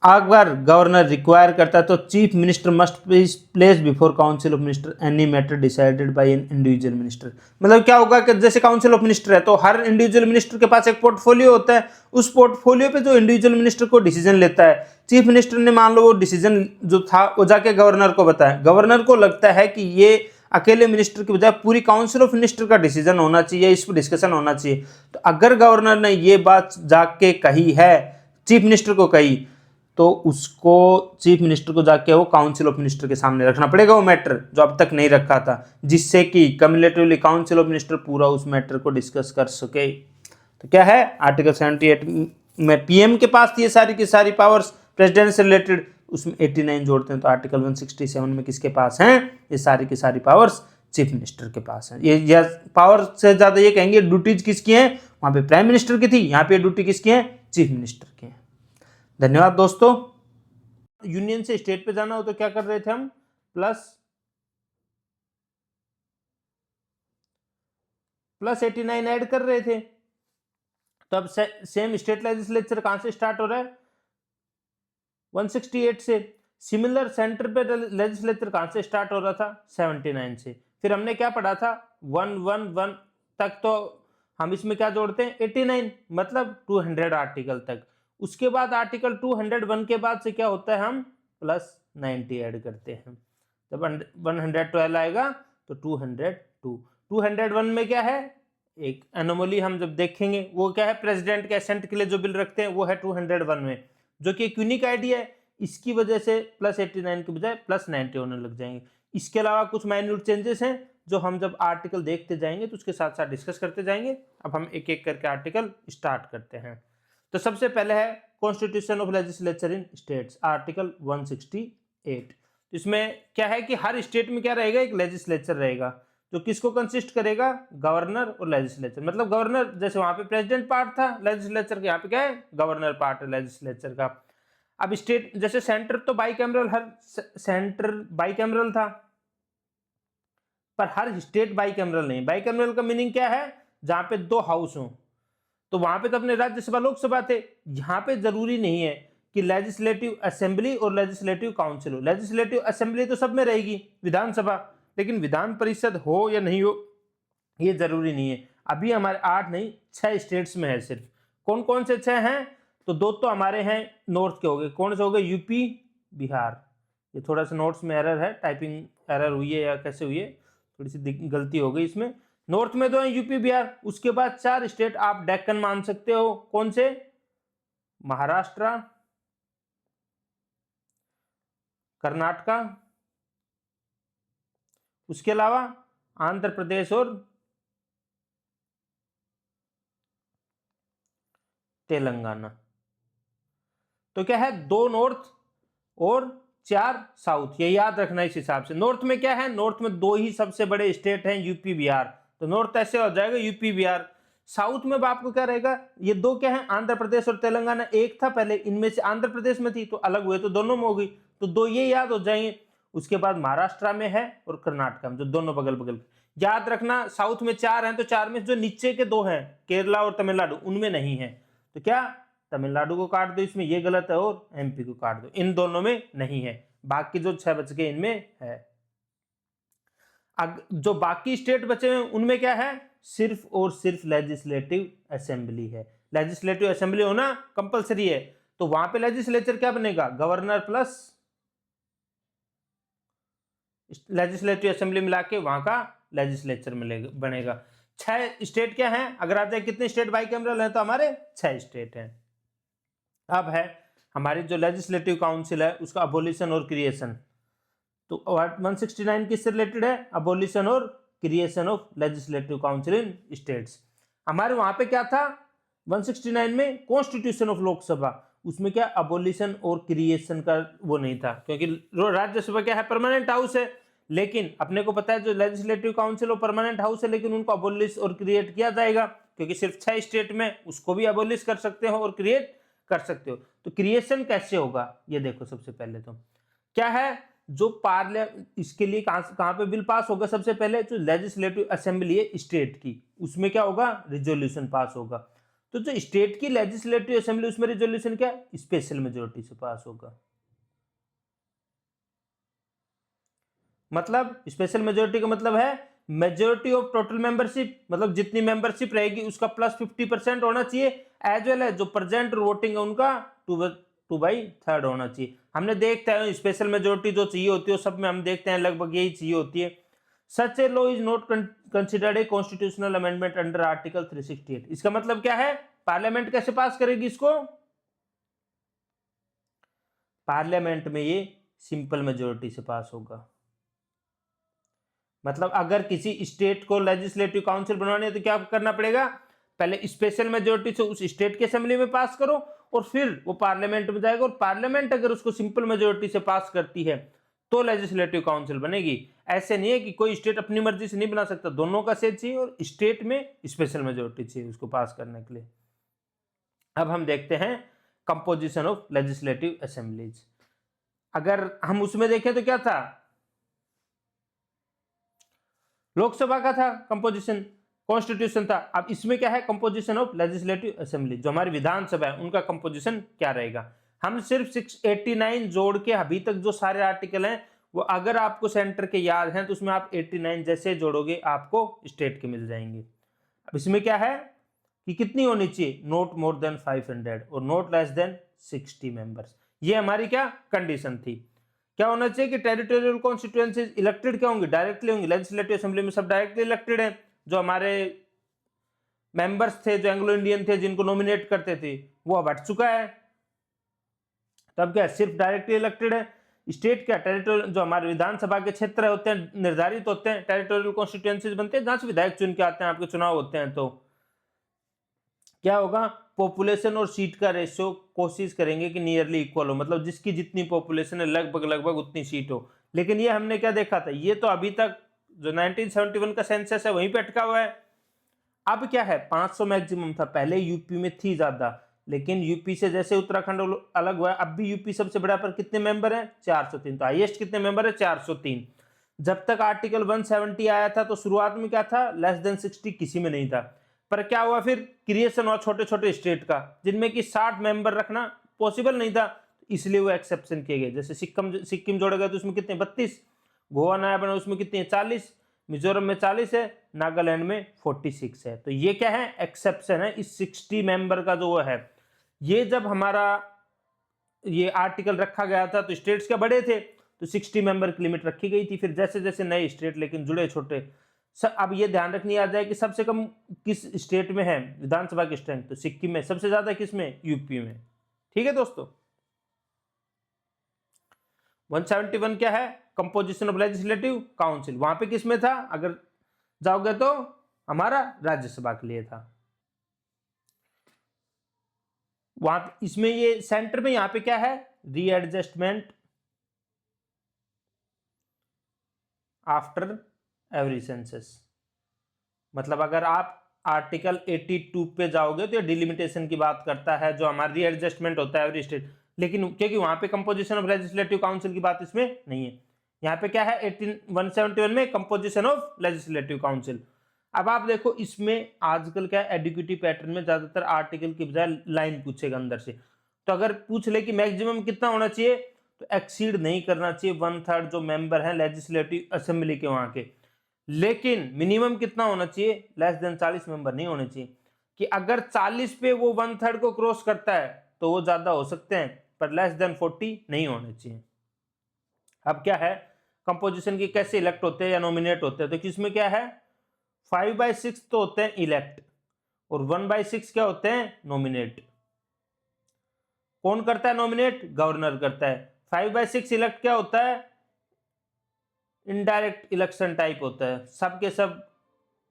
अगर गवर्नर रिक्वायर करता है तो chief minister must place before council of minister any matter decided by an individual minister. मतलब क्या होगा कि जैसे काउंसिल ऑफ मिनिस्टर है तो हर इंडिविजुअल मिनिस्टर के पास एक पोर्टफोलियो होता है, उस पोर्टफोलियो पे जो इंडिविजुअल मिनिस्टर को डिसीजन लेता है, चीफ मिनिस्टर ने मान लो वो डिसीजन जो था वो जाके गवर्नर को बताया, गवर्नर को लगता है कि ये अकेले मिनिस्टर की बजाय पूरी काउंसिल ऑफ मिनिस्टर का डिसीजन होना चाहिए, इस पर डिस्कशन होना चाहिए। तो अगर गवर्नर ने ये बात जाके कही है, चीफ मिनिस्टर को कही, तो उसको चीफ मिनिस्टर को जाके वो काउंसिल ऑफ मिनिस्टर के सामने रखना पड़ेगा वो मैटर जो अब तक नहीं रखा था, जिससे कि कम्युलेटिवली काउंसिल ऑफ मिनिस्टर पूरा उस मैटर को डिस्कस कर सके। तो क्या है, आर्टिकल 78 में पीएम के पास थी ये सारी की सारी पावर्स प्रेसिडेंट से रिलेटेड, उसमें 89 जोड़ते हैं तो आर्टिकल 167 में किसके पास हैं, ये सारी की सारी पावर्स चीफ मिनिस्टर के पास है। ये पावर से ज्यादा ये कहेंगे ड्यूटीज किसकी हैं, वहां पे प्राइम मिनिस्टर की थी, यहाँ पे ड्यूटी किसकी है, चीफ मिनिस्टर की है। धन्यवाद दोस्तों। यूनियन से स्टेट पे जाना हो तो क्या कर रहे थे हम, प्लस 89 ऐड कर रहे थे। तो अब सेम स्टेट लेजिस्लेचर कहां से स्टार्ट हो रहा है, 168 से। सिमिलर सेंटर पे लेजिस्लेचर कहां से स्टार्ट हो रहा था, 79 से। फिर हमने क्या पढ़ा था, 111 तक, तो हम इसमें क्या जोड़ते हैं 89, मतलब 200 आर्टिकल तक। उसके बाद आर्टिकल 201 के बाद से क्या होता है, हम प्लस 90 ऐड करते हैं। जब 112 आएगा तो 202। 201 में क्या है, एक एनोमली हम जब देखेंगे वो क्या है, प्रेसिडेंट के असेंट के लिए जो बिल रखते हैं वो है 201 में, जो कि एक यूनिक आइडिया है। इसकी वजह से प्लस 89 के बजाय प्लस 90 होने लग जाएंगे। इसके अलावा कुछ माइन्यूट चेंजेस हैं जो हम जब आर्टिकल देखते जाएंगे तो उसके साथ साथ डिस्कस करते जाएंगे। अब हम एक एक करके आर्टिकल स्टार्ट करते हैं। तो सबसे पहले है constitution of legislature in states, article 168। इसमें क्या है कि हर स्टेट में क्या रहेगा, एक लेजिस्लेचर रहेगा जो किसको कंसिस्ट करेगा, गवर्नर और लेजिस्लेचर। मतलब गवर्नर जैसे वहां पे प्रेसिडेंट पार्ट था लेजिस्लेचर का, यहाँ पे क्या है, गवर्नर पार्ट है लेजिस्लेचर का। अब स्टेट जैसे सेंटर तो बाइकैमरल, हर सेंटर बाइकैमरल था, पर हर स्टेट बाइकैमरल नहीं। बाइकैमरल का मीनिंग क्या है, जहां पे दो हाउस हो। तो वहां पे तो अपने राज्यसभा लोकसभा थे, यहाँ पे जरूरी नहीं है कि लेजिस्लेटिव असेंबली और लेजिस्लेटिव काउंसिल हो। लेजिस्लेटिव असेंबली तो सब में रहेगी, विधानसभा, लेकिन विधान परिषद हो या नहीं हो ये जरूरी नहीं है। अभी हमारे 8 नहीं 6 स्टेट्स में है सिर्फ। कौन कौन से 6 हैं, तो 2 तो हमारे हैं नॉर्थ के हो गए। कौन से हो गए, यूपी बिहार। ये थोड़ा सा नोट्स में एरर है, टाइपिंग एरर हुई है या कैसे हुई है, थोड़ी सी गलती हो गई इसमें। नॉर्थ में तो है यूपी बिहार। उसके बाद 4 स्टेट आप डेक्कन मान सकते हो, कौन से, महाराष्ट्र, कर्नाटका, उसके अलावा आंध्र प्रदेश और तेलंगाना। तो क्या है, 2 नॉर्थ और 4 साउथ, ये याद रखना। इस हिसाब से नॉर्थ में क्या है, नॉर्थ में 2 ही सबसे बड़े स्टेट हैं, यूपी बिहार, तो नॉर्थ ऐसे हो जाएगा यूपी बिहार। साउथ में आपको क्या रहेगा, ये 2 क्या है, आंध्र प्रदेश और तेलंगाना। एक था पहले, इनमें से आंध्र प्रदेश में थी तो अलग हुए तो दोनों में हो गई, तो 2 ये याद हो जाएंगे। उसके बाद महाराष्ट्र में है और कर्नाटक में, जो दोनों बगल बगल। याद रखना साउथ में 4 हैं तो 4 में जो नीचे के 2 हैं, केरला और तमिलनाडु, उनमें नहीं है। तो क्या, तमिलनाडु को काट दो इसमें, ये गलत है, और एमपी को काट दो, इन दोनों में नहीं है। बाकी जो 6 बच गए इनमें है। जो बाकी स्टेट बचे हुए उनमें क्या है, सिर्फ और सिर्फ लेजिस्लेटिव असेंबली है। लेजिस्लेटिव असेंबली होना कंपलसरी है, तो वहां पे लेजिस्लेचर क्या बनेगा, गवर्नर प्लस लेजिस्लेटिव असेंबली मिला के वहां का लेजिस्लेचर बनेगा। 6 स्टेट क्या है, अगर आते हैं कितने स्टेट बाइकैमरल है, तो हमारे 6 स्टेट हैं। अब है हमारी जो लेजिस्लेटिव काउंसिल है उसका अबोलिशन और क्रिएशन। तो 169 किससे रिलेटेड है, अबोलिशन और creation of legislative council in states. हमारे वहां पे क्या था 169 में, कॉन्स्टिट्यूशन ऑफ लोकसभा, उसमें क्या अबोलिशन और क्रिएशन का वो नहीं था, क्योंकि राज्यसभा क्या है, परमानेंट हाउस है। लेकिन अपने को पता है जो लेजिस्लेटिव काउंसिल वो परमानेंट हाउस है, लेकिन उनको अबोलिश और क्रिएट किया जाएगा, क्योंकि सिर्फ 6 स्टेट में उसको भी अबोलिश कर सकते हो और क्रिएट कर सकते हो। तो क्रिएशन कैसे होगा ये देखो, सबसे पहले तो क्या है, जो पार्लियामेंट, इसके लिए कहां पे बिल पास होगा, सबसे पहले जो लेजिस्लेटिव असेंबली है स्टेट की, उसमें क्या होगा, रिजोल्यूशन पास होगा। तो जो स्टेट की लेजिस्लेटिव असेंबली, उसमें रिजोल्यूशन क्या, स्पेशल मेजोरिटी से पास होगा। मतलब स्पेशल मेजोरिटी का मतलब है मेजोरिटी ऑफ टोटल मेंबरशिप, मतलब जितनी मेंबरशिप रहेगी उसका प्लस 50% होना चाहिए, एज वेल है जो प्रेजेंट वोटिंग है उनका 2/3 होना चाहिए। हमने देखते हैं स्पेशल मेजोरिटी जो चाहिए होती है सब में हम देखते हैं लगभग यही चाहिए होती है। Such a law is not considered a constitutional amendment under article 368। इसका मतलब क्या है, पार्लियामेंट कैसे पास करेगी इसको, पार्लियामेंट में ये सिंपल मेजोरिटी से पास होगा। मतलब अगर किसी स्टेट को लेजिस्लेटिव काउंसिल बनवानी है तो क्या करना पड़ेगा, पहले स्पेशल मेजोरिटी से उस स्टेट की असेंबली में पास करो और फिर वो पार्लियामेंट में जाएगा, और पार्लियामेंट अगर उसको सिंपल मेजोरिटी से पास करती है तो लेजिस्लेटिव काउंसिल बनेगी। ऐसे नहीं है कि कोई स्टेट अपनी मर्जी से नहीं बना सकता, दोनों का सेट चाहिए और स्टेट में स्पेशल मेजोरिटी चाहिए उसको पास करने के लिए। अब हम देखते हैं कंपोजिशन ऑफ लेजिस्लेटिव असेंबलीज। अगर हम उसमें देखें तो क्या था, लोकसभा का था कंपोजिशन, कॉन्स्टिट्यूशन था। अब इसमें क्या है, कंपोजिशन ऑफ लेजिस्लेटिव असेंबली, जो हमारी विधानसभा है उनका कंपोजिशन क्या रहेगा। हम सिर्फ 689 जोड़ के अभी तक जो सारे आर्टिकल हैं वो अगर आपको सेंटर के याद हैं तो उसमें आप 89 जैसे जोड़ोगे आपको स्टेट के मिल जाएंगे। अब इसमें क्या है कि कितनी होनी चाहिए, नॉट मोर देन 500 और नॉट लेस देन 60 मेंबर्स। ये हमारी क्या कंडीशन थी। क्या होना चाहिए कि टेरिटोरियल कॉन्स्टिट्यूएंसीज इलेक्टेड क्या होंगी, डायरेक्टली होंगी। लेजिस्लेटिव असेंबली में सब डायरेक्टली इलेक्टेड हैं, जो हमारे मेंबर्स थे जो एंग्लो इंडियन थे जिनको नॉमिनेट करते थे वो अब हट चुका है, तब क्या सिर्फ डायरेक्टली इलेक्टेड है। स्टेट क्या, टेरिटोरियल, जो हमारे विधानसभा के क्षेत्र होते हैं निर्धारित होते हैं, टेरिटोरियल कॉन्स्टिट्यूएंसीज बनते हैं जहां से विधायक चुन के आते हैं, आपके चुनाव होते हैं। तो क्या होगा, पॉपुलेशन और सीट का रेशियो कोशिश करेंगे कि नियरली इक्वल हो, मतलब जिसकी जितनी पॉपुलेशन है लगभग उतनी सीट हो। लेकिन ये हमने क्या देखा था, ये तो अभी तक जो 1971 का सेंसस है वहीं पे अटका हुआ है। अब क्या है, 500 मैक्सिमम था, पहले यूपी में थी ज्यादा, लेकिन यूपी से जैसे उत्तराखंड अलग हुआ है, अब भी यूपी सबसे बड़ा, पर कितने मेंबर हैं, 403। तो हाईएस्ट कितने मेंबर है, 403। जब तक आर्टिकल 170 आया था तो शुरुआत में क्या था, लेस देन 60 किसी में नहीं था। पर क्या हुआ, फिर क्रिएशन हुआ छोटे छोटे स्टेट का जिनमें कि 60 मेंबर रखना पॉसिबल नहीं था, इसलिए वो एक्सेप्शन किए गए। जैसे सिक्किम जोड़ा गया तो उसमें कितने, 32। गोवा नया बना उसमें कितने, 40। मिजोरम में 40 है, नागालैंड में 46 है। तो ये क्या है, एक्सेप्शन है इस 60 मेंबर का जो वो है। ये जब हमारा ये आर्टिकल रखा गया था तो स्टेट्स क्या बड़े थे, तो 60 मेंबर की लिमिट रखी गई थी। फिर जैसे जैसे नए स्टेट लेकिन जुड़े छोटे, अब ये ध्यान रखनी आ जाए कि सबसे कम किस स्टेट में है विधानसभा की स्ट्रेंथ, तो सिक्किम में। सबसे ज्यादा किस में, यूपी में। ठीक है दोस्तों, 171 क्या है, कंपोजिशन ऑफ लेजिस्लेटिव काउंसिल, वहां पे किस में था, अगर जाओगे तो हमारा राज्यसभा के लिए था। वहां इसमें ये सेंटर में यहां पे क्या है, रीएडजस्टमेंट आफ्टर एवरी सेंसस। मतलब अगर आप आर्टिकल 82 पे जाओगे तो ये डिलिमिटेशन की बात करता है, जो हमारा रीएडजस्टमेंट होता है एवरी स्टेट, लेकिन क्योंकि वहां पे कंपोजिशन ऑफ लेजिस्लेटिव काउंसिल की बात इसमें नहीं है। यहाँ पे क्या है, 171 में कंपोजिशन ऑफ लेजिस्लेटिव काउंसिल। अब आप देखो इसमें आजकल क्या एडुकेटिव पैटर्न में ज्यादातर आर्टिकल की बजाय लाइन पूछेगा अंदर से। तो अगर पूछ ले कि मैक्सिमम कितना होना चाहिए, तो एक्सीड नहीं करना चाहिए 1/3 जो मेंबर हैं लेजिस्लेटिव असेंबली के वहां के। लेकिन मिनिमम कितना होना चाहिए, लेस देन 40 मेंबर नहीं होने चाहिए, कि अगर 40 पे वो 1/3 को क्रॉस करता है तो वो ज्यादा हो सकते हैं, पर लेस देन 40 नहीं होने चाहिए। अब क्या है कंपोजिशन की, कैसे इलेक्ट होते हैं या नॉमिनेट होते हैं, तो किसमें क्या है 5/6 तो होते हैं इलेक्ट और 1/6 क्या होते हैं नॉमिनेट। कौन करता है नॉमिनेट, गवर्नर करता है। 5/6 इलेक्ट क्या होता है, इनडायरेक्ट इलेक्शन टाइप होता है, सबके सब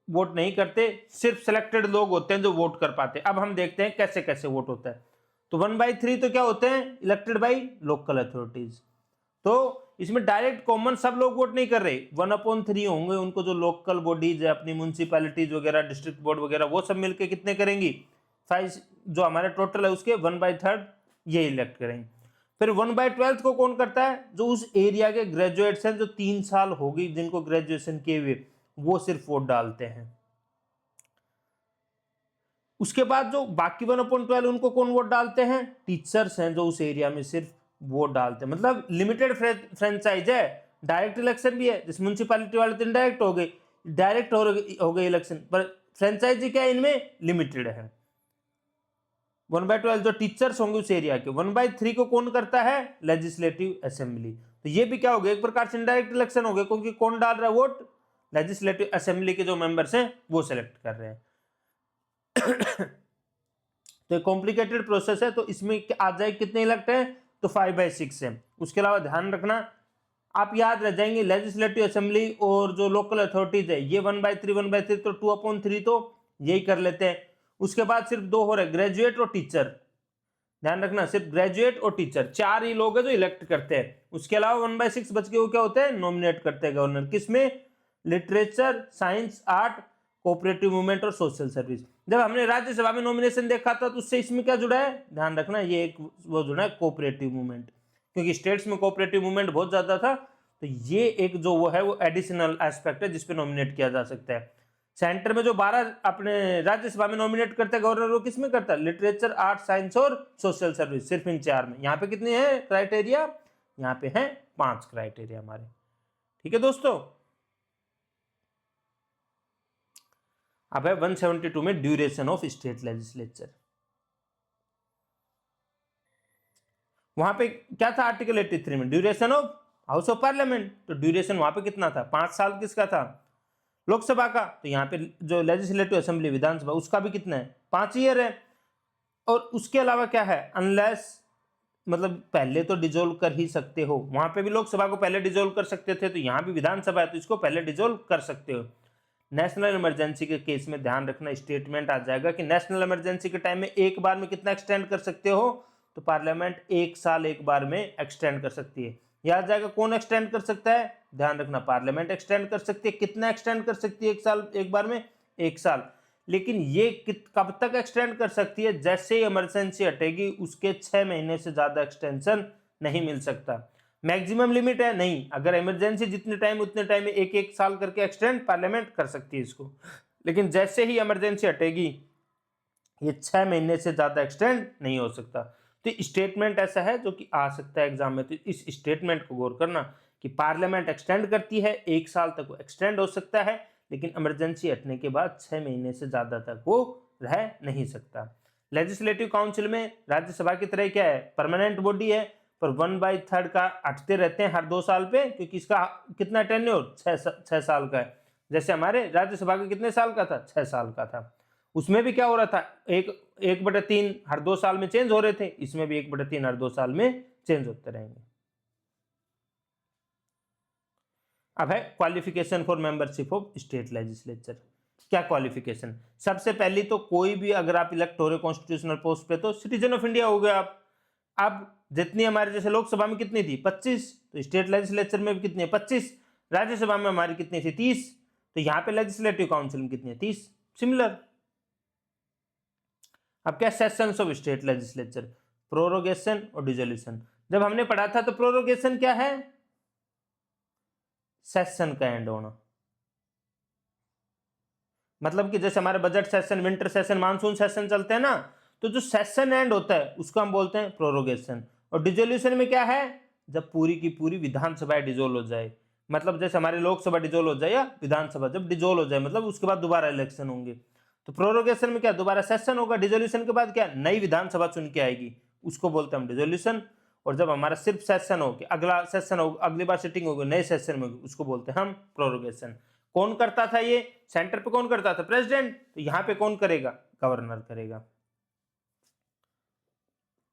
वोट नहीं करते, सिर्फ सिलेक्टेड लोग होते हैं जो वोट कर पाते हैं। अब हम देखते हैं कैसे कैसे वोट होता है। तो 1/3 तो क्या होते हैं, इलेक्टेड बाई लोकल अथॉरिटीज। तो इसमें डायरेक्ट कॉमन सब लोग वोट नहीं कर रहे, 1/3 होंगे उनको, जो लोकल बॉडीज है अपनी म्यूनसिपैलिटीज वगैरह, डिस्ट्रिक्ट बोर्ड वगैरह, वो सब मिलकर कितने करेंगी 5, जो हमारे टोटल है उसके 1/3 ये इलेक्ट करेंगे। फिर 1/12 को कौन करता है, जो उस एरिया के ग्रेजुएट्स हैं, जो 3 साल हो गई जिनको ग्रेजुएशन किए हुए, वो सिर्फ वोट डालते हैं। उसके बाद जो बाकी 1/12 उनको कौन वोट डालते हैं, टीचर्स हैं जो उस एरिया में सिर्फ वोट डालते हैं। मतलब लिमिटेड फ्रेंचाइज है, डायरेक्ट इलेक्शन भी है, जिस म्यूनसिपैलिटी वाले तो इनडायरेक्ट हो गए, डायरेक्ट हो गए इलेक्शन, पर फ्रेंचाइजी क्या है इनमें लिमिटेड है। 1/12 जो टीचर्स होंगे उस एरिया के। 1/3 को कौन करता है, लेजिस्लेटिव असेंबली। तो ये भी क्या हो गया, एक प्रकार से इनडायरेक्ट इलेक्शन हो गया, क्योंकि कौन डाल रहा है वोट, लेजिस्लेटिव असेंबली के जो मेंबर्स हैं वो सिलेक्ट कर रहे हैं। तो कॉम्प्लिकेटेड प्रोसेस है, तो इसमें आ जाए कितने इलेक्ट है, तो 5/6 है। उसके अलावा ध्यान रखना, आप याद रह जाएंगे लेजिस्लेटिव असेंबली और जो लोकल अथॉरिटीज है ये 1/3 तो 2/3 तो यही कर लेते हैं। उसके बाद सिर्फ 2 हो रहे, ग्रेजुएट और टीचर। ध्यान रखना सिर्फ ग्रेजुएट और टीचर 4 ही लोग हैं जो इलेक्ट करते हैं। उसके अलावा 1/6 बच के वो क्या होते हैं, नॉमिनेट करते हैं गवर्नर। किसमें, literature, science, art, cooperative movement और सोशल सर्विस। जब हमने राज्यसभा में नॉमिनेशन देखा था तो उससे इसमें क्या जुड़ा है, ध्यान रखना ये एक वो जुड़ा है कोऑपरेटिव मूवमेंट, क्योंकि स्टेट्स में कोऑपरेटिव मूवमेंट बहुत ज्यादा था, तो ये एक जो वो है वो एडिशनल एस्पेक्ट है जिसपे नॉमिनेट किया जा सकता है। सेंटर में जो 12 अपने राज्यसभा में नॉमिनेट करते हैं गवर्नर, वो किसमें करता है, लिटरेचर, आर्ट, साइंस और सोशल सर्विस, सिर्फ इन 4 में। यहाँ पे कितने हैं क्राइटेरिया, यहाँ पे हैं 5 क्राइटेरिया हमारे। ठीक है दोस्तों। अब है 172 में ड्यूरेशन ऑफ स्टेट लेजिस्लेचर। वहां पे क्या था आर्टिकल 83 में, duration of house of parliament. तो ड्यूरेशन वहां पे कितना था, 5 साल किसका था, लोकसभा का। तो यहाँ पे जो लेजिस्लेटिव असेंबली विधानसभा उसका भी कितना है, 5 ईयर है। और उसके अलावा क्या है, अनलेस मतलब पहले तो डिजोल्व कर ही सकते हो, वहां पे भी लोकसभा को पहले डिजोल्व कर सकते थे, तो यहाँ भी विधानसभा है तो इसको पहले डिजोल्व कर सकते हो। नेशनल इमरजेंसी के केस में ध्यान रखना, स्टेटमेंट आ जाएगा कि नेशनल इमरजेंसी के टाइम में एक बार में कितना एक्सटेंड कर सकते हो, तो पार्लियामेंट 1 साल एक बार में एक्सटेंड कर सकती है। याद जाएगा कौन एक्सटेंड कर सकता है, ध्यान रखना पार्लियामेंट एक्सटेंड कर सकती है। कितना एक्सटेंड कर सकती है 1 साल एक बार में, 1 साल। लेकिन ये कब तक एक्सटेंड कर सकती है, जैसे ही इमरजेंसी हटेगी उसके 6 महीने से ज्यादा एक्सटेंशन नहीं मिल सकता। मैक्सिमम लिमिट है नहीं, अगर इमरजेंसी जितने टाइम उतने टाइम में 1-1 साल करके एक्सटेंड पार्लियामेंट कर सकती है इसको। लेकिन जैसे ही इमरजेंसी हटेगी ये 6 महीने से ज्यादा एक्सटेंड नहीं हो सकता। तो स्टेटमेंट ऐसा है जो कि आ सकता है एग्जाम में, तो इस स्टेटमेंट को गौर करना कि पार्लियामेंट एक्सटेंड करती है, 1 साल तक वो एक्सटेंड हो सकता है, लेकिन इमरजेंसी हटने के बाद 6 महीने से ज्यादा तक वो रह नहीं सकता। लेजिस्लेटिव काउंसिल में राज्यसभा की तरह क्या है, परमानेंट बॉडी है, पर 1/3 का हटते रहते हैं हर 2 साल पे, क्योंकि इसका कितना टेन्योर 6 साल का है। जैसे हमारे राज्यसभा का कितने साल का था, 6 साल का था। उसमें भी क्या हो रहा था, 1/3 हर 2 साल में चेंज हो रहे थे, इसमें भी 1/3 हर 2 साल में चेंज होते रहेंगे। अब है qualification for membership of state legislature. क्या क्वालिफिकेशन, सबसे पहली तो कोई भी अगर आप इलेक्ट हो रहे कॉन्स्टिट्यूशनल पोस्ट पे तो सिटीजन ऑफ इंडिया हो गए आप। अब जितनी हमारे जैसे लोकसभा में कितनी थी 25, तो स्टेट लेजिस्लेचर में भी कितनी है 25, राज्यसभा में हमारी कितनी थी 30, तो यहाँ पे लेजिस्लेटिव काउंसिल में कितनी है 30, सिमिलर। अब क्या sessions of state legislature, prorogation और डिसोल्यूशन। जब हमने पढ़ा था तो प्रोरोगेशन क्या है, सेशन का एंड होना। मतलब कि जैसे हमारे budget session, winter session, monsoon session चलते हैं ना, तो जो सेशन एंड होता है उसको हम बोलते हैं प्रोरोगेशन। और डिसोल्यूशन में क्या है, जब पूरी की पूरी विधानसभा डिसोल्व हो जाए, मतलब जैसे हमारी लोकसभा डिजोल्व हो जाए या विधानसभा जब डिजोल्व हो जाए, मतलब उसके बाद दोबारा इलेक्शन होंगे। तो प्रोरोगेशन में क्या, दोबारा सेशन होगा, डिजोल्यूशन के बाद क्या, नई विधानसभा चुन के आएगी, उसको बोलते हैं हम डिजोल्यूशन। और जब हमारा सिर्फ सेशन हो कि अगला सेशन हो, अगली बार सिटिंग होगी, नए सेशन में होगी, उसको बोलते हैं हम प्रोरोगेशन। कौन करता था ये, सेंटर पे कौन करता था, प्रेसिडेंट। तो यहां पे कौन करेगा, गवर्नर करेगा।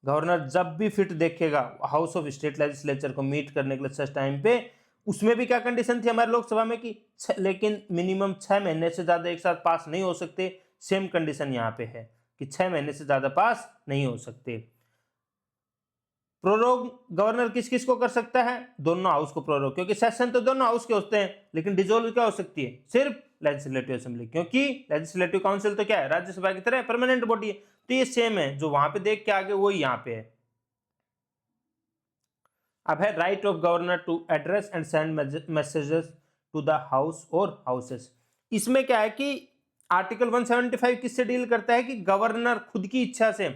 गवर्नर जब भी फिट देखेगा हाउस ऑफ स्टेट लेजिस्लेचर को मीट करने के लिए सच टाइम पे, उसमें भी क्या कंडीशन थी हमारे लोकसभा में कि लेकिन मिनिमम 6 महीने से ज्यादा एक साथ पास नहीं हो सकते। सेम कंडीशन यहाँ पे है कि 6 महीने से ज्यादा पास नहीं हो सकते। प्रोरोग गवर्नर किस किस को कर सकता है, दोनों हाउस को प्रोरोग, क्योंकि सेशन तो दोनों हाउस के होते हैं, लेकिन डिसॉल्व क्या हो सकती है, सिर्फ लेजिस्लेटिव असेंबली, क्योंकि लेजिस्लेटिव काउंसिल तो क्या है, राज्यसभा की तरह परमानेंट बॉडी है। तो ये सेम है, जो वहां पे देख के आगे वो यहाँ पे है। अब है right of governor to address and send messages to the house और हाउसेस। इसमें क्या है कि आर्टिकल 175 किससे डील करता है कि गवर्नर खुद की इच्छा से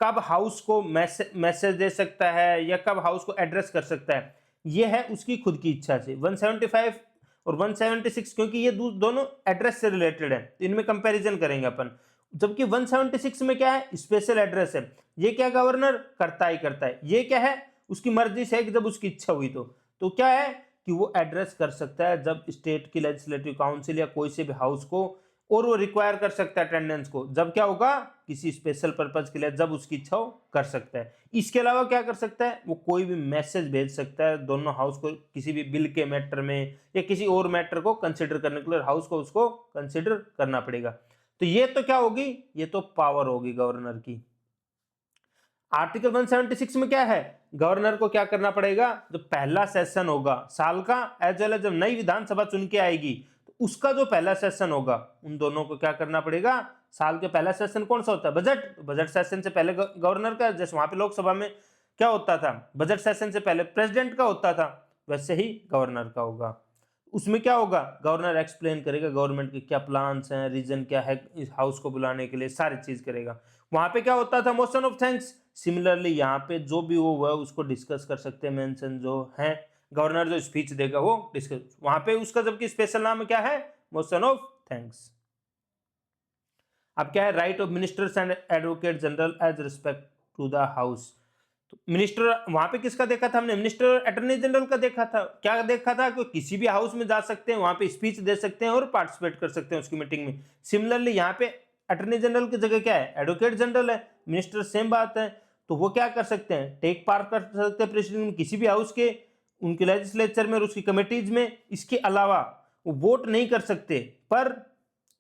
कब हाउस को मैसेज दे सकता है या कब हाउस को एड्रेस कर सकता है, यह है उसकी खुद की इच्छा से। 175 और 176 क्योंकि ये दोनों एड्रेस से रिलेटेड है, तो इनमें कंपैरिजन करेंगे अपन। जबकि 176 में क्या है, स्पेशल एड्रेस है, ये क्या गवर्नर करता ही करता है, ये क्या है उसकी मर्जी से है कि जब उसकी इच्छा हुई तो क्या है कि वो एड्रेस कर सकता है जब स्टेट की लेजिस्लेटिव काउंसिल या कोई से भी हाउस को, और वो रिक्वायर कर सकता है अटेंडेंस को, जब क्या होगा किसी स्पेशल पर्पज के लिए, जब उसकी इच्छा हो कर सकता है। इसके अलावा क्या कर सकता है, वो कोई भी मैसेज भेज सकता है दोनों हाउस को, किसी भी बिल के मैटर में या किसी और मैटर को कंसिडर करने के लिए हाउस को उसको कंसिडर करना पड़ेगा। तो ये तो क्या होगी, ये तो पावर होगी गवर्नर की। आर्टिकल 176 में क्या है, गवर्नर को क्या करना पड़ेगा, जो पहला सेशन होगा साल का, एज वेल एज जब नई विधानसभा चुन के आएगी तो उसका जो पहला सेशन होगा, उन दोनों को क्या करना पड़ेगा, साल के पहला सेशन कौन सा होता है, बजट सेशन से पहले गवर्नर का, जैसे वहां पे लोकसभा में क्या होता था, बजट सेशन से पहले प्रेसिडेंट का होता था, वैसे ही गवर्नर का होगा। उसमें क्या होगा, गवर्नर एक्सप्लेन करेगा गवर्नमेंट के क्या प्लान्स हैं, रीजन क्या है इस हाउस को बुलाने के लिए, सारी चीज करेगा। वहां पे क्या होता था, मोशन ऑफ थैंक्स। सिमिलरली यहाँ पे जो भी वो हुआ उसको डिस्कस कर सकते हैं, मेंशन जो है, गवर्नर जो स्पीच देगा वो डिस्कस वहां पे उसका, जबकि स्पेशल नाम क्या है, मोशन ऑफ थैंक्स। अब क्या है, right of ministers and advocate general as respect to the house. तो मिनिस्टर वहां पे किसका देखा था हमने, मिनिस्टर अटॉर्नी जनरल का देखा था। क्या देखा था कि किसी भी हाउस में जा सकते हैं, वहां पे स्पीच दे सकते हैं और पार्टिसिपेट कर सकते हैं उसकी मीटिंग में। सिमिलरली यहाँ पे अटॉर्नी जनरल की जगह क्या है, एडवोकेट जनरल है, मिनिस्टर सेम बात है। तो वो क्या कर सकते हैं, टेक पार्ट कर सकते हैं प्रेसिडेंट में किसी भी हाउस के, उनके लेजिस्लेचर में और उसकी कमिटीज में। इसके अलावा वो वोट नहीं कर सकते पर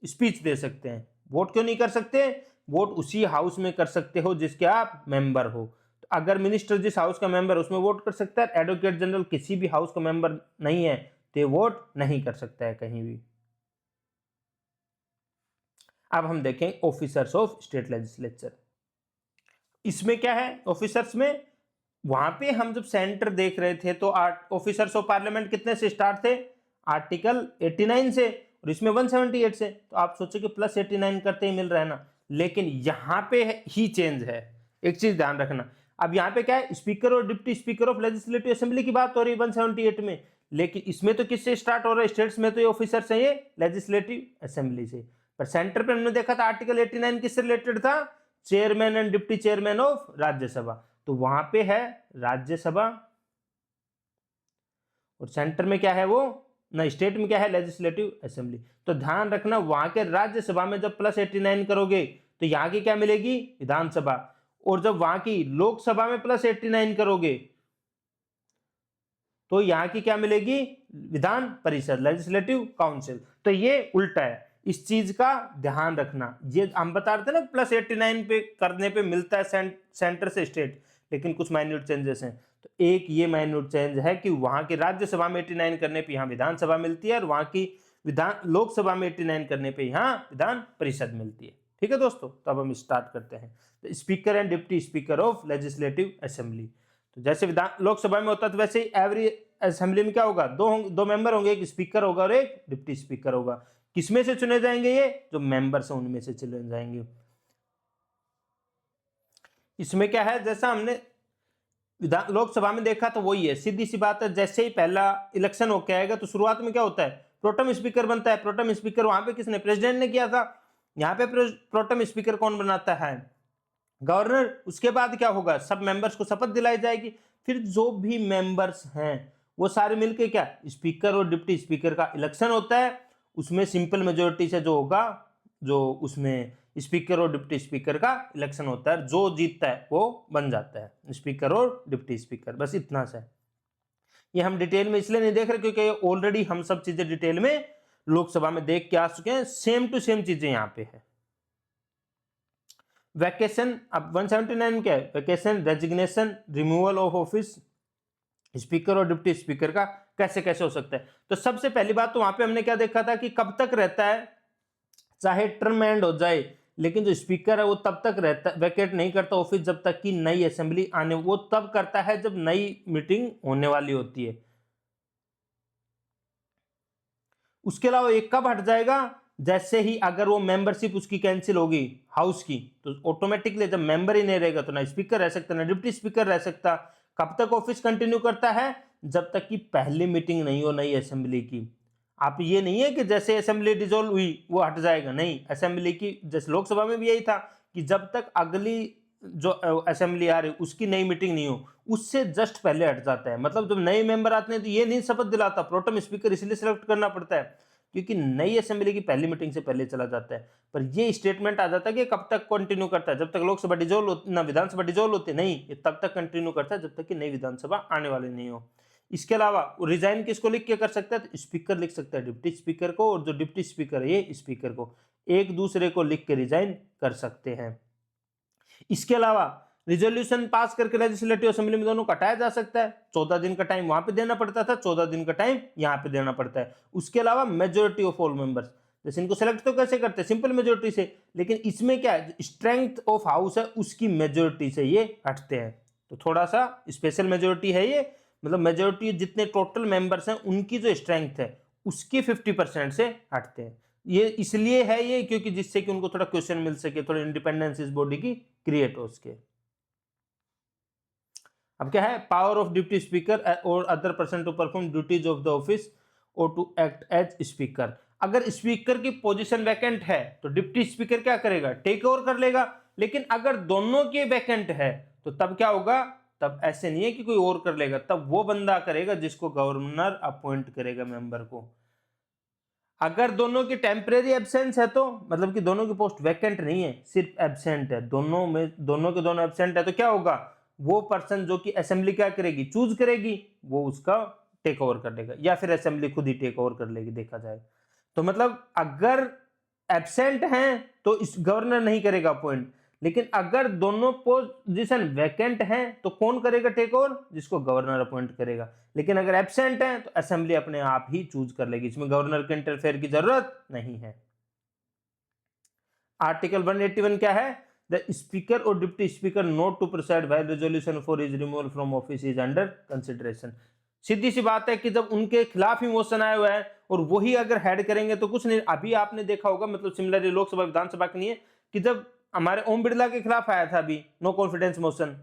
स्पीच दे सकते हैं। वोट क्यों नहीं कर सकते, वोट उसी हाउस में कर सकते हो जिसके आप मेंबर हो। तो अगर मिनिस्टर जिस हाउस का मेंबर है उसमें वोट कर सकता है, एडवोकेट जनरल किसी भी हाउस का मेंबर नहीं है तो वोट नहीं कर सकता है कहीं भी। अब हम देखें ऑफिसर्स ऑफ स्टेट लेजिस्लेचर। इसमें क्या है, ऑफिसर्स में वहां पे हम जब सेंटर देख रहे थे तो ऑफिसर्स ऑफ पार्लियामेंट कितने से स्टार्ट थे, आर्टिकल 89 से, और इसमें 178 से। तो आप सोचे कि प्लस 89 करते ही मिल रहा है ना, लेकिन यहां पे ही चेंज है। एक चीज ध्यान रखना, अब यहाँ पे क्या है, स्पीकर और deputy speaker of legislative assembly की बात हो रही है 178 में, लेकिन इसमें तो किससे स्टार्ट हो रहा है, स्टेट्स में तो ये ऑफिसर्स है, ये लेजिस्लेटिव असेंबली से। पर सेंटर पे हमने देखा था आर्टिकल 89 किससे रिलेटेड था, chairman and deputy chairman of Rajya Sabha. तो वहां पे है राज्यसभा, और सेंटर में क्या है वो ना, स्टेट में क्या है, लेजिस्लेटिव असेंबली। तो ध्यान रखना वहां के राज्यसभा में जब प्लस 89 करोगे तो यहां की क्या मिलेगी, विधानसभा, और जब वहां की लोकसभा में प्लस 89 करोगे तो यहां की क्या मिलेगी, विधान परिषद, लेजिस्लेटिव काउंसिल। तो ये उल्टा है, इस चीज का ध्यान रखना। ये हम बता रहे थे ना प्लस 89 पे करने पे मिलता है सेंटर से स्टेट, लेकिन कुछ माइन्यूट चेंजेस हैं। तो एक ये माइन्यूट चेंज है कि वहां की राज्यसभा में 89 करने पे यहाँ विधानसभा मिलती है, और वहां की लोकसभा में 89 करने पे यहाँ विधान परिषद मिलती है। ठीक है दोस्तों, तो अब हम स्टार्ट करते हैं। Speaker and deputy speaker of legislative assembly. तो जैसे विधान लोकसभा में होता तो वैसे ही एवरी असेंबली में क्या होगा, दो मेंबर होंगे, एक स्पीकर होगा और एक डिप्टी स्पीकर होगा। किसमें से चुने जाएंगे, ये जो मेंबर्स हैं उनमें से चुने जाएंगे। इसमें क्या है, जैसा हमने विधान लोकसभा में देखा तो वही है, सीधी सी बात है। जैसे ही पहला इलेक्शन होके आएगा तो शुरुआत में क्या होता है, प्रोटेम स्पीकर बनता है। प्रोटेम स्पीकर वहां पे किसने, प्रेसिडेंट ने किया था। यहाँ पे प्रोटेम स्पीकर कौन बनाता है, गवर्नर। उसके बाद क्या होगा, सब मेंबर्स को शपथ दिलाई जाएगी। फिर जो भी मेंबर्स हैं वो सारे मिलके क्या, स्पीकर और डिप्टी स्पीकर का इलेक्शन होता है। उसमें सिंपल मेजोरिटी से जो होगा, जो उसमें स्पीकर और डिप्टी स्पीकर का इलेक्शन होता है, जो जीतता है वो बन जाता है स्पीकर और डिप्टी स्पीकर। बस इतना सा। ये हम डिटेल में इसलिए नहीं देख रहे क्योंकि ऑलरेडी हम सब चीजें डिटेल में लोकसभा में देख के आ चुके हैं। सेम टू सेम चीजें यहां पे है। वैकेशन, अब 179 में क्या है, vacation, resignation, removal of office speaker और डिप्टी स्पीकर का कैसे कैसे हो सकता है। तो सबसे पहली बात तो वहां पे हमने क्या देखा था कि कब तक रहता है, चाहे टर्म एंड हो जाए, लेकिन जो स्पीकर है वो तब तक रहता, वैकेट नहीं करता ऑफिस जब तक कि नई असेंबली आने, वो तब करता है जब नई मीटिंग होने वाली होती है। उसके अलावा एक कब हट जाएगा, जैसे ही अगर वो मेंबरशिप उसकी कैंसिल होगी हाउस की, तो ऑटोमेटिकली जब मेंबर ही नहीं रहेगा तो ना स्पीकर रह सकता ना डिप्टी स्पीकर रह सकता। कब तक ऑफिस कंटिन्यू करता है, जब तक कि पहली मीटिंग नहीं हो नई असेंबली की। आप ये नहीं है कि जैसे असेंबली डिसॉल्व हुई वो हट जाएगा, नहीं। असेंबली की, जैसे लोकसभा में भी यही था कि जब तक अगली जो असेंबली आ रही उसकी नई मीटिंग नहीं हो, उससे जस्ट पहले हट जाता है। मतलब जब नए मेंबर आते हैं तो ये नहीं शपथ दिलाता, प्रोटेम स्पीकर इसलिए सिलेक्ट करना पड़ता है क्योंकि नई असेंबली की पहली मीटिंग से पहले चला जाता है। पर ये स्टेटमेंट आ जाता है कि कब तक कंटिन्यू करता है, जब तक लोकसभा डिसॉल्व ना विधानसभा डिसॉल्व होती नहीं, ये तब तक कंटिन्यू करता है जब तक कि नई विधानसभा आने वाली नहीं हो। इसके अलावा रिजाइन किसको लिख के कर सकता है, तो स्पीकर लिख सकता है डिप्टी स्पीकर को, और जो डिप्टी स्पीकर है ये स्पीकर को, एक दूसरे को लिख के रिजाइन कर सकते हैं। इसके अलावा रिजोल्यूशन पास करके लेजिस्लेटिव असेंबली में दोनों को हटाया जा सकता है। 14 दिन का टाइम वहां पे देना पड़ता था, 14 दिन का टाइम यहां पे देना पड़ता है। उसके अलावा मेजोरिटी ऑफ ऑल मेंबर्स, जैसे इनको सेलेक्ट तो कैसे करते हैं, सिंपल मेजोरिटी से, लेकिन इसमें क्या है, स्ट्रेंथ ऑफ हाउस है उसकी मेजोरिटी से ये हटते हैं। तो थोड़ा सा स्पेशल मेजोरिटी है ये, मतलब मेजोरिटी जितने टोटल मेंबर्स हैं उनकी जो स्ट्रेंथ है उसकी 50% से हटते हैं। ये इसलिए है ये क्योंकि जिससे कि उनको थोड़ा क्वेश्चन मिल सके, थोड़ा इंडिपेंडेंस इस बॉडी की क्रिएट हो सके। अब क्या है, पावर ऑफ डिप्टी स्पीकर और other person to perform duties of the office और टू एक्ट एज स्पीकर। अगर स्पीकर की पोजीशन वैकेंट है तो डिप्टी स्पीकर क्या करेगा, टेक ओवर कर लेगा। लेकिन अगर दोनों के वैकेंट है तो तब क्या होगा, तब ऐसे नहीं है कि कोई और कर लेगा, तब वो बंदा करेगा जिसको गवर्नर अपॉइंट करेगा मेंबर को। अगर दोनों की टेम्परेरी एब्सेंस है तो मतलब कि दोनों की पोस्ट वैकेंट नहीं है, सिर्फ एब्सेंट है, दोनों में दोनों के दोनों एब्सेंट है, तो क्या होगा, वो पर्सन जो कि असेंबली क्या करेगी, चूज करेगी, वो उसका टेक ओवर कर लेगा, या फिर असेंबली खुद ही टेक ओवर कर लेगी, देखा जाए तो। मतलब अगर एब्सेंट हैं तो इस गवर्नर नहीं करेगा अपॉइंट, लेकिन अगर दोनों पोजीशन वैकेंट हैं तो कौन करेगा टेक ओवर, जिसको गवर्नर अपॉइंट करेगा। लेकिन अगर एब्सेंट है तो असेंबली अपने आप ही चूज कर लेगी, इसमें गवर्नर के इंटरफेयर की जरूरत नहीं है। आर्टिकल 181 क्या है, द स्पीकर और deputy speaker not to preside while resolution for his removal from office is under consideration. सीधी सी बात है कि जब उनके खिलाफ ही मोशन आया हुआ है और वही अगर हेड करेंगे तो कुछ नहीं। अभी आपने देखा होगा, मतलब सिमिलरली लोकसभा विधानसभा के लिए, कि जब हमारे ओम बिरला के खिलाफ आया था अभी no confidence motion,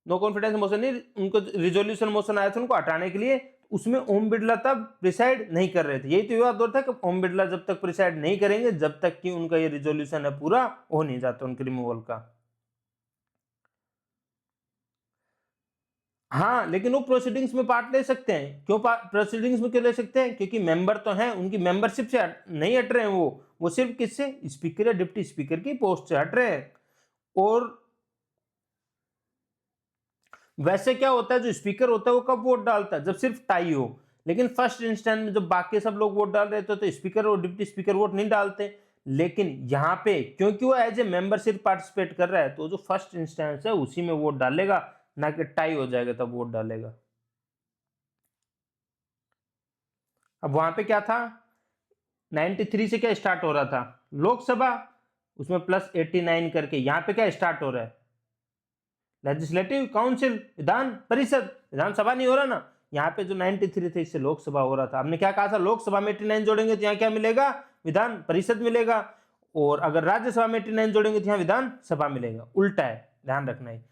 no confidence motion नहीं, उनको रिजोल्यूशन मोशन आया था उनको हटाने के लिए, उसमें ओम बिरला तब प्रिसाइड नहीं कर रहे थे। यही तो विवाद होता है कि ओम बिरला जब तक प्रिसाइड नहीं करेंगे जब तक कि उनका ये रिजोल्यूशन है पूरा हो नहीं जाता उनके रिमूवल का। हाँ, लेकिन वो प्रोसीडिंग्स में पार्ट ले सकते हैं। क्यों प्रोसीडिंग्स में क्यों ले सकते हैं, क्योंकि मेंबर तो हैं, उनकी मेंबरशिप से नहीं हट रहे हैं, वो सिर्फ किससे, स्पीकर या डिप्टी स्पीकर की पोस्ट से हट रहे हैं। और वैसे क्या होता है, जो स्पीकर होता है वो कब वोट डालता है, जब सिर्फ टाई हो। लेकिन फर्स्ट इंस्टेंस में जब बाकी सब लोग वोट डाल रहे थे तो स्पीकर और डिप्टी स्पीकर वोट नहीं डालते। लेकिन यहां पे क्योंकि वो एज ए मेंबर सिर्फ पार्टिसिपेट कर रहा है तो जो फर्स्ट इंस्टेंस है उसी में वोट डालेगा, ना कि टाई हो जाएगा तब वोट डालेगा। अब वहां पे क्या था, 93 से क्या स्टार्ट हो रहा था, लोकसभा, उसमें +89 करके यहां पे क्या स्टार्ट हो रहा है, लेजिस्लेटिव काउंसिल, विधान परिषद, विधानसभा नहीं हो रहा ना। यहाँ पे जो 93 थे इससे लोकसभा हो रहा था। हमने क्या कहा था, लोकसभा में 89 जोड़ेंगे तो यहाँ क्या मिलेगा, विधान परिषद मिलेगा, और अगर राज्यसभा में 89 जोड़ेंगे तो यहाँ विधान सभा मिलेगा, उल्टा है, ध्यान रखना है।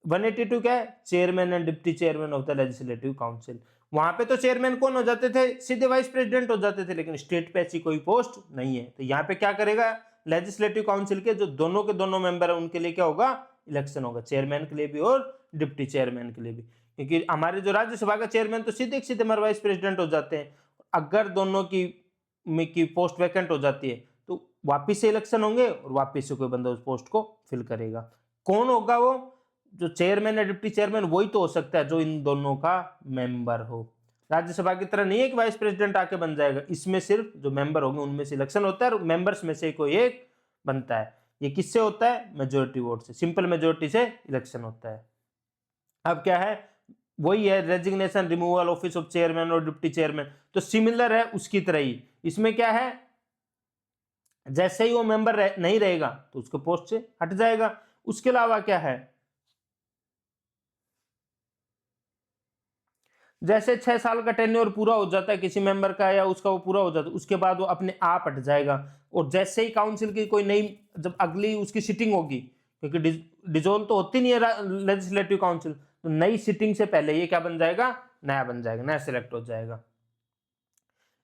182 क्या है, chairman and deputy chairman of the legislative council. वहां पे तो चेयरमैन कौन हो जाते थे, सीधे वाइस प्रेसिडेंट हो जाते थे, लेकिन स्टेट पे ऐसी कोई पोस्ट नहीं है। तो यहाँ पे क्या करेगा, लेजिस्लेटिव काउंसिल के जो दोनों के दोनों मेंबर है उनके लिए क्या होगा, इलेक्शन होगा, चेयरमैन के लिए भी और डिप्टी चेयरमैन के लिए भी। क्योंकि हमारे जो राज्यसभा का चेयरमैन तो सीधे सीधे हमारे वाइस प्रेसिडेंट हो जाते हैं। अगर दोनों की पोस्ट वैकेंट हो जाती है तो वापिस से इलेक्शन होंगे और वापिस से कोई बंदा उस पोस्ट को फिल करेगा। कौन होगा वो, जो चेयरमैन या डिप्टी चेयरमैन वही तो हो सकता है जो इन दोनों का मेंबर हो। राज्यसभा की तरह नहीं है कि वाइस प्रेसिडेंट आके बन जाएगा, इसमें सिर्फ जो मेंबर होंगे उनमें से इलेक्शन होता है और मेंबर्स में से कोई एक बनता है। ये किससे होता है, मेजोरिटी वोट से, सिंपल मेजोरिटी से इलेक्शन होता है। अब क्या है, वही है resignation removal office of chairman और डिप्टी चेयरमैन, तो सिमिलर है उसकी तरह ही। इसमें क्या है, जैसे ही वो मेंबर नहीं रहेगा तो उसको पोस्ट से हट जाएगा। उसके अलावा क्या है, जैसे 6 साल का टेन्योर पूरा हो जाता है किसी मेंबर का या उसका, वो पूरा हो जाता है, उसके बाद वो अपने आप हट जाएगा। और जैसे ही काउंसिल की कोई नई, जब अगली उसकी सिटिंग होगी, क्योंकि डिजोल्व तो होती नहीं है लेजिस्लेटिव काउंसिल, तो नई सिटिंग से पहले ये क्या बन जाएगा, नया बन जाएगा, नया सिलेक्ट हो जाएगा।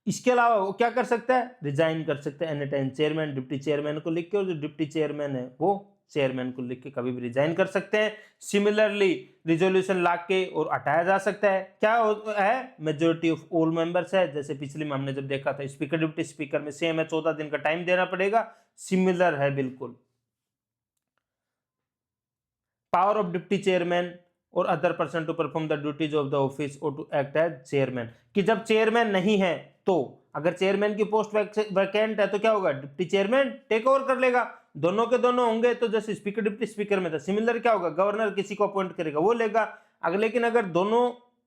इसके अलावा वो क्या कर सकता है, रिजाइन कर सकता है any time, chairman deputy chairman को लिख के, और जो डिप्टी चेयरमैन है वो चेयरमैन को लिख के कभी भी रिजाइन कर सकते हैं। सिमिलरली रिजोल्यूशन ला के और हटाया जा सकता है। क्या है, मेजोरिटी ऑफ ऑल मेंबर्स है, जैसे पिछले में हमने जब देखा था स्पीकर डिप्टी स्पीकर में सेम है, 14 दिन का टाइम देना पड़ेगा, सिमिलर है बिल्कुल। पावर ऑफ डिप्टी चेयरमैन और other person to perform the duties of the office और टू एक्ट एज चेयरमैन, कि जब चेयरमैन नहीं है तो अगर चेयरमैन की पोस्ट वैकेंट है तो क्या होगा, डिप्टी चेयरमैन टेक ओवर कर लेगा। दोनों के दोनों होंगे तो जैसे स्पीकर डिप्टी स्पीकर में था, सिमिलर क्या होगा, गवर्नर किसी को अपॉइंट करेगा वो लेगा। अगर लेकिन अगर दोनों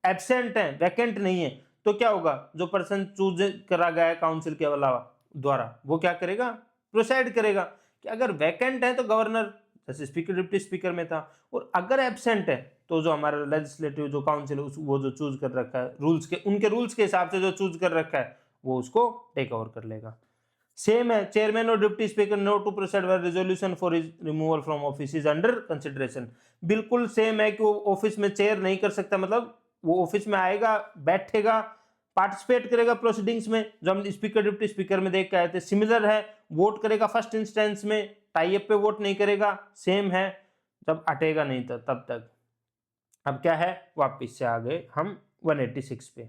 एब्सेंट हैं, वैकेंट नहीं है, तो क्या होगा, जो पर्सन चूज करा गया है काउंसिल के अलावा द्वारा वो क्या करेगा, प्रोसाइड करेगा। कि अगर वैकेंट है तो गवर्नर जैसे स्पीकर डिप्टी स्पीकर में था, और अगर एब्सेंट है तो जो हमारा लेजिस्लेटिव जो काउंसिल है वो जो चूज कर रखा है रूल्स के, उनके रूल्स के हिसाब से जो चूज कर रखा है वो उसको टेक ओवर कर लेगा। सेम है, चेयरमैन और deputy speaker no to proceed with resolution for his removal from office is under consideration. बिल्कुल सेम है कि वो ऑफिस में चेयर नहीं कर सकता, मतलब वो ऑफिस में आएगा, बैठेगा, पार्टिसिपेट करेगा प्रोसीडिंग्स में, जो हम स्पीकर डिप्टी स्पीकर में देख के आए थे। सिमिलर है, वोट करेगा फर्स्ट इंस्टेंस में, टाई अप पे वोट नहीं करेगा, सेम है, जब हटेगा नहीं तो तब तक। अब क्या है, वापिस से आ गए हम 186 पे।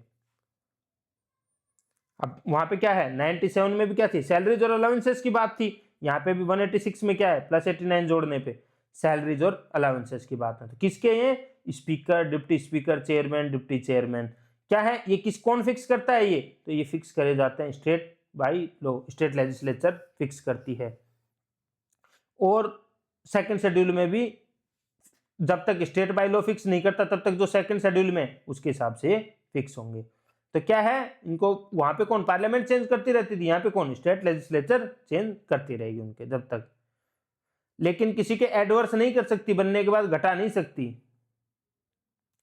अब वहां पे क्या है, 97 में भी क्या थी, सैलरीज और अलाउंसेस की बात थी, यहाँ पे भी 186 में क्या है, +89 जोड़ने पे सैलरीज और अलाउंसेस की बात है। तो किसके ये, speaker deputy speaker chairman deputy chairman, क्या है ये, कौन फिक्स करता है ये, तो ये फिक्स करे जाते हैं state by law, state legislature fix करती है। और सेकंड शेड्यूल में भी जब तक स्टेट बाई लॉ फिक्स नहीं करता तब तक जो सेकंड शेड्यूल में उसके हिसाब से फिक्स होंगे। तो क्या है, इनको वहां पे कौन, पार्लियामेंट चेंज करती रहती थी, यहाँ पे कौन, स्टेट लेजिस्लेचर चेंज करती रहेगी उनके जब तक। लेकिन किसी के एडवर्स नहीं कर सकती, बनने के बाद घटा नहीं सकती।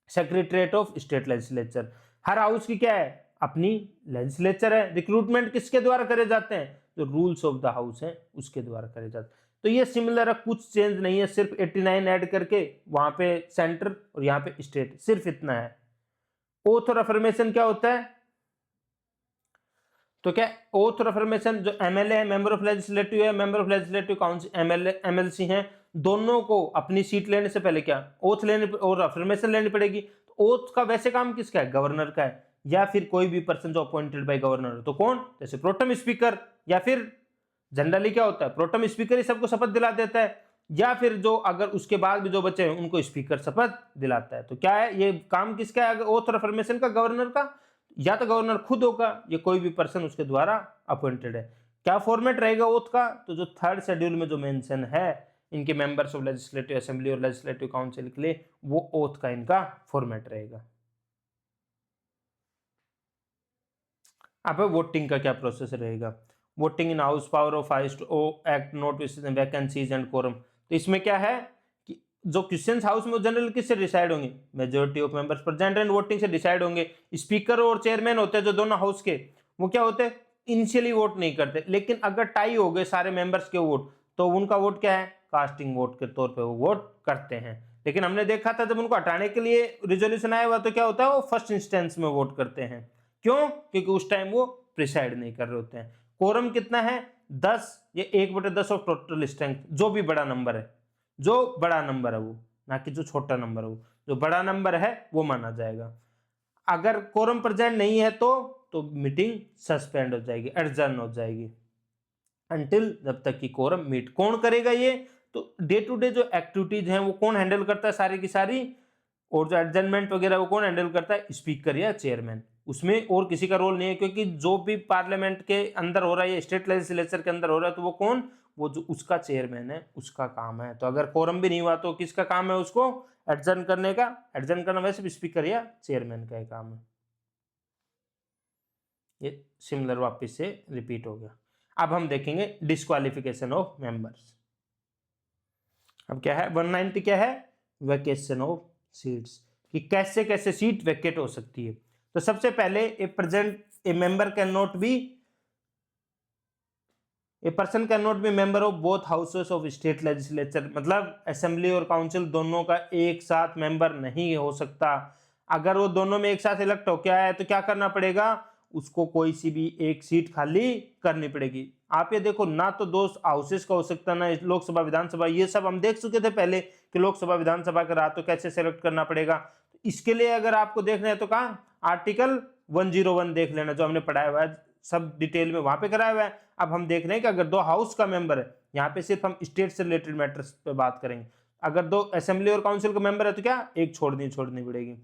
Secretariat of state legislature, her house की क्या है, अपनी लेजिस्लेचर है। रिक्रूटमेंट किसके द्वारा करे जाते हैं, जो रूल्स ऑफ द हाउस है उसके द्वारा करे जाते हैं। तो ये सिमिलर है, कुछ चेंज नहीं है, सिर्फ 89 ऐड करके वहां पे सेंटर और यहाँ पे स्टेट, सिर्फ इतना है। ओथ और अफर्मेशन क्या होता है, तो क्या ओथ और अफर्मेशन, जो एमएलए है, मेंबर ऑफ लेजिस्लेटिव है, member of legislative council MLA MLC हैं, दोनों को अपनी सीट लेने से पहले क्या ओथ लेने और अफर्मेशन लेनी पड़ेगी। तो ओथ का वैसे काम किसका है, गवर्नर का है, या फिर कोई भी पर्सन जो अपॉइंटेड बाय गवर्नर, तो कौन, जैसे प्रोटम स्पीकर, या फिर जनरली क्या होता है प्रोटम स्पीकर ही सबको शपथ दिला देता है, या फिर जो अगर उसके बाद भी जो बचे हैं उनको स्पीकर शपथ दिलाता है। तो क्या है, ये काम किसका है, ओथ और अफर्मेशन का, गवर्नर का, या तो गवर्नर खुद होगा या कोई भी पर्सन उसके द्वारा अपॉइंटेड है। क्या फॉर्मेट रहेगा ओथ का, तो जो थर्ड शेड्यूल में जो मेंशन है इनके मेंबर्स ऑफ लेजिस्लेटिव असेंबली और लेजिस्लेटिव काउंसिल के लिए, वो ओथ का इनका फॉर्मेट रहेगा। अब वोटिंग का क्या प्रोसेस रहेगा, voting in house, power of highest act note vacancies and quorum. तो इसमें क्या है कि जो क्वेश्चंस हाउस में जनरल किससे डिसाइड होंगे, majority of members present and voting से डिसाइड होंगे। स्पीकर और चेयरमैन होते हैं जो दोनों हाउस के, वो क्या होते हैं, इनिशियली वोट नहीं करते, लेकिन अगर टाई हो गए सारे मेंबर्स के वोट तो उनका वोट क्या है, कास्टिंग वोट के तौर पे वो वोट करते हैं। लेकिन हमने देखा था जब उनको हटाने के लिए रिजोल्यूशन आया हुआ तो क्या होता है, वो फर्स्ट इंस्टेंस में वोट करते हैं। क्यों? क्योंकि उस टाइम वो प्रिसाइड नहीं कर रहे होते हैं। कोरम कितना है? 10, ये 1/10 ऑफ टोटल स्ट्रेंथ, जो भी बड़ा नंबर है, जो बड़ा नंबर है वो, ना कि जो छोटा नंबर है वो, जो बड़ा नंबर है वो माना जाएगा। अगर कोरम प्रेजेंट नहीं है तो मीटिंग सस्पेंड हो जाएगी, एडजर्न हो जाएगी अंटिल, जब तक कि कोरम मीट। कौन करेगा ये? तो डे टू डे जो एक्टिविटीज हैं वो कौन हैंडल करता है सारी की सारी, और जो एडजर्नमेंट वगैरह वो कौन हैंडल करता है? स्पीकर या चेयरमैन। उसमें और किसी का रोल नहीं है, क्योंकि जो भी पार्लियामेंट के अंदर हो रहा है या स्टेट लेजिस्लेचर के अंदर हो रहा है तो वो कौन, वो जो उसका चेयरमैन है उसका काम है। तो अगर कोरम भी नहीं हुआ तो किसका काम है उसको एडजर्न करने का? एडजर्न करना वैसे भी स्पीकर या चेयरमैन का ही काम है। ये सिमिलर वापस से रिपीट हो गया। अब हम देखेंगे डिस्क्वालिफिकेशन ऑफ मेंबर्स। अब क्या है 190, क्या है? वैकेशन ऑफ सीट्स, कि कैसे कैसे सीट वैकेट हो सकती है। तो सबसे पहले ए member can not be, a person can not be member of both houses of state legislature, मतलब असेंबली और काउंसिल दोनों का एक साथ मेंबर नहीं हो सकता। अगर वो दोनों में एक साथ इलेक्ट हो क्या है तो क्या करना पड़ेगा? उसको कोई सी भी एक सीट खाली करनी पड़ेगी। आप ये देखो, ना तो दो हाउसेस का हो सकता, ना लोकसभा विधानसभा, ये सब हम देख चुके थे पहले कि लोकसभा विधानसभा का रहा तो कैसे सेलेक्ट करना पड़ेगा। इसके लिए अगर आपको देखना है तो कहाँ, आर्टिकल 101 देख लेना, जो हमने पढ़ाया हुआ है, सब डिटेल में वहां पे कराया हुआ है। अब हम देख रहे हैं कि अगर दो हाउस का मेंबर है, यहाँ पे सिर्फ हम स्टेट से रिलेटेड मैटर्स पे बात करेंगे, अगर दो असेंबली और काउंसिल का मेंबर है तो क्या एक छोड़नी पड़ेगी।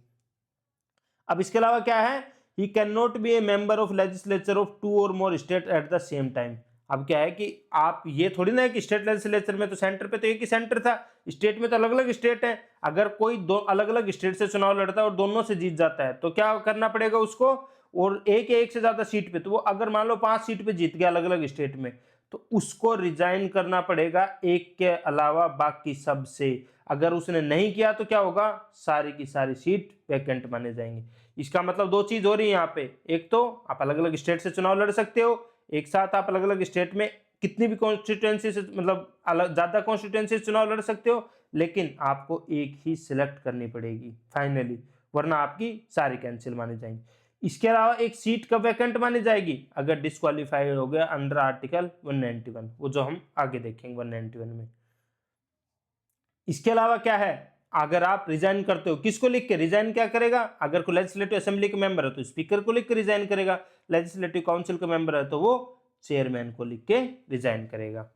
अब इसके अलावा क्या है, he can not be A member of legislature of 2 और more state at the same time. अब क्या है कि आप ये थोड़ी ना है कि स्टेट लेजिस्लेचर में तो सेंटर पे तो एक ही सेंटर था, स्टेट में तो अलग अलग स्टेट है। अगर कोई दो अलग अलग स्टेट से चुनाव लड़ता है और दोनों से जीत जाता है तो क्या करना पड़ेगा उसको, और एक से ज्यादा सीट पे, तो वो अगर मान लो 5 सीट पे जीत गया अलग अलग स्टेट में, तो उसको रिजाइन करना पड़ेगा एक के अलावा बाकी सब से। अगर उसने नहीं किया तो क्या होगा, सारी की सारी सीट वैकेंट माने जाएंगे। इसका मतलब दो चीज हो रही है यहाँ पे, एक तो आप अलग अलग स्टेट से चुनाव लड़ सकते हो, एक साथ आप अलग अलग स्टेट में कितनी भी कॉन्स्टिट्यूएंसी से, मतलब अलग ज्यादा कॉन्स्टिट्यूएंसी से चुनाव लड़ सकते हो, लेकिन आपको एक ही सिलेक्ट करनी पड़ेगी फाइनली, वरना आपकी सारी कैंसिल मानी जाएंगी। इसके अलावा एक सीट कब वैकेंट मानी जाएगी, अगर डिस्क्वालीफाइड हो गया अंडर आर्टिकल 191, वो जो हम आगे देखेंगे 191 में। इसके अलावा क्या है, अगर आप रिजाइन करते हो, किसको लिख के रिजाइन क्या करेगा, अगर कोई लेजिस्लेटिव असेंबली का मेंबर है तो स्पीकर को लिख के रिजाइन करेगा, लेजिस्लेटिव काउंसिल का मेंबर है तो वो चेयरमैन को लिख के रिजाइन करेगा।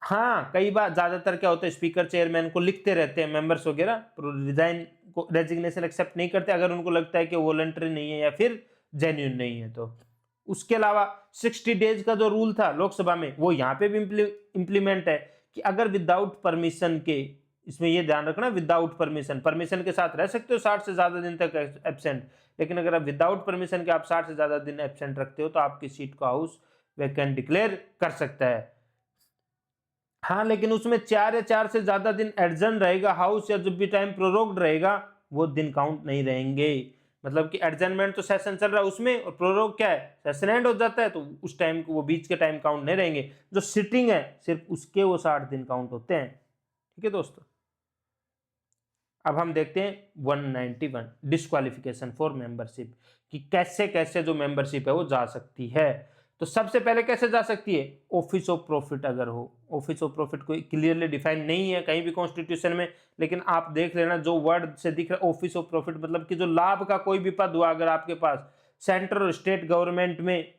हाँ, कई बार ज्यादातर क्या होता है, स्पीकर चेयरमैन को लिखते रहते हैं मेंबर्स वगैरह, रिजाइन को रेजिग्नेशन एक्सेप्ट नहीं करते अगर उनको लगता है कि वॉलंटरी नहीं है या फिर जेन्युइन नहीं है तो। उसके अलावा 60 डेज का जो रूल था लोकसभा में, वो यहाँ पे भी इंप्लीमेंट है कि अगर विदाउट परमिशन के, इसमें ये ध्यान रखना विदाउट परमिशन, परमिशन के साथ रह सकते हो 60 से ज्यादा दिन तक एब्सेंट, लेकिन अगर आप विदाउट परमिशन के आप 60 से ज्यादा दिन एब्सेंट रखते हो तो आपकी सीट को हाउस वैकेंट डिक्लेयर कर सकता है। हाँ, लेकिन उसमें 4 या 4 से ज्यादा दिन एडजर्न रहेगा हाउस, या जब भी टाइम प्रोरोग्ड रहेगा वो दिन काउंट नहीं रहेंगे। मतलब कि एडजर्नमेंट तो सेशन चल रहा है उसमें, और प्रोरोग क्या है, सेशन एंड हो जाता है तो उस टाइम को, वो बीच के टाइम काउंट नहीं रहेंगे। जो सिटिंग है सिर्फ उसके वो 60 दिन काउंट होते हैं। ठीक है दोस्तों, अब हम देखते हैं 191 डिस्क्वालिफिकेशन फॉर मेंबरशिप, कि कैसे कैसे जो मेंबरशिप है वो जा सकती है। तो सबसे पहले कैसे जा सकती है, ऑफिस ऑफ प्रॉफिट अगर हो। ऑफिस ऑफ प्रॉफिट कोई क्लियरली डिफाइन नहीं है कहीं भी कॉन्स्टिट्यूशन में, लेकिन आप देख लेना जो वर्ड से दिख रहा है ऑफिस ऑफ प्रॉफिट, मतलब कि जो लाभ का कोई भी पद हुआ अगर आपके पास सेंट्रल और स्टेट गवर्नमेंट में।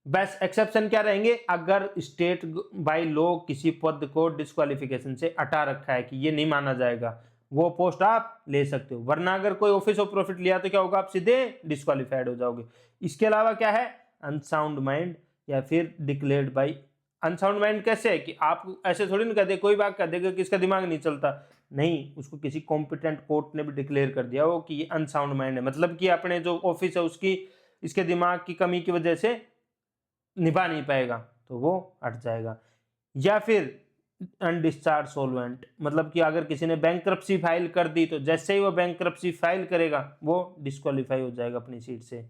बस एक्सेप्शन क्या रहेंगे, अगर स्टेट बाय लॉ किसी पद को डिस्क्वालिफिकेशन से हटा रखा है कि ये नहीं माना जाएगा, वो पोस्ट आप ले सकते हो, वरना अगर कोई ऑफिस ऑफ प्रॉफिट लिया तो क्या होगा, आप सीधे डिस्क्वालिफाइड हो जाओगे। इसके अलावा क्या है, अनसाउंड माइंड या फिर डिक्लेयर्ड बाय। अनसाउंड माइंड कैसे है कि आप ऐसे थोड़ी ना कहते कोई बात कह देगा कि इसका दिमाग नहीं चलता, नहीं, उसको किसी कॉम्पिटेंट कोर्ट ने भी डिक्लेयर कर दिया हो कि ये अनसाउंड माइंड है, मतलब कि अपने जो ऑफिस है उसकी, इसके दिमाग की कमी की वजह से निभा नहीं पाएगा तो वो हट जाएगा। या फिर अनडिस्चार्ज सोलवेंट, मतलब कि अगर किसी ने बैंकरप्सी फाइल कर दी तो जैसे ही वो बैंकरप्सी फाइल करेगा वो डिस्क्वालीफाई हो जाएगा अपनी सीट से।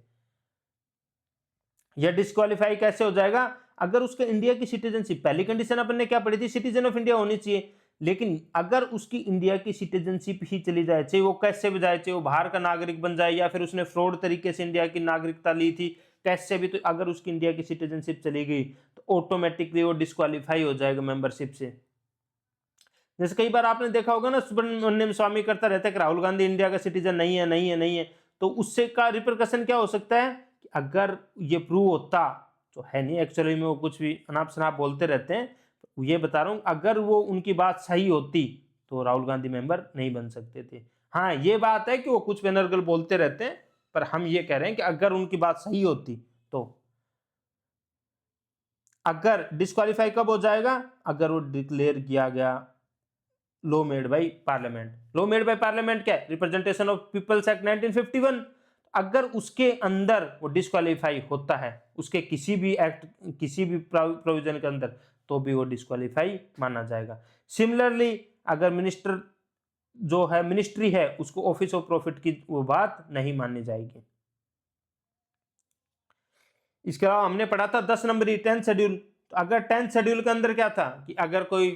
यह डिस्क्वालीफाई कैसे हो जाएगा, अगर उसका इंडिया की सिटीजनशिप, पहली कंडीशन अपन ने क्या पढ़ी थी, सिटीजन ऑफ इंडिया होनी चाहिए, लेकिन अगर उसकी इंडिया की सिटीजनशिप ही चली जाए, चाहे वो कैसे भी जाए, चाहे वो बाहर का नागरिक बन जाए या फिर उसने फ्रॉड तरीके से इंडिया की नागरिकता ली थी, कैसे भी, तो अगर उसकी इंडिया की सिटीजनशिप चली गई तो ऑटोमेटिकली वो डिस्क्वालीफाई हो जाएगा मेंबरशिप से। जैसे कई बार आपने देखा होगा ना, सुब्रमण्यम स्वामी करता रहता है कि राहुल गांधी इंडिया का सिटीजन नहीं है, नहीं है, नहीं है, तो उससे का रिपरकशन क्या हो सकता है कि अगर ये प्रूव होता, तो है नहीं एक्चुअली में, वो कुछ भी अनाप शनाप बोलते रहते हैं, ये बता रहा हूं, अगर वो उनकी बात सही होती तो राहुल गांधी मेंबर नहीं बन सकते थे। हाँ, ये बात है कि वो कुछ पेनर्गल बोलते रहते हैं, पर हम ये कह रहे हैं कि अगर उनकी बात सही होती तो। अगर डिस्क्वालीफाई कब हो जाएगा, अगर वो डिक्लेयर किया गया law made by parliament. Law made by parliament क्या है, रिप्रेजेंटेशन ऑफ पीपल्स एक्ट 1951। अगर उसके अंदर वो डिस्क्वालीफाई होता है, उसके किसी भी एक्ट, किसी भी प्रोविजन के अंदर, तो भी वो डिस्क्वालीफाई माना जाएगा। सिमिलरली अगर मिनिस्टर जो है, मिनिस्ट्री है, उसको ऑफिस ऑफ प्रॉफिट की वो बात नहीं मानी जाएगी। इसके अलावा हमने पढ़ा था 10 नंबरी 10th शेड्यूल। तो अगर 10th शेड्यूल के अंदर क्या था कि अगर कोई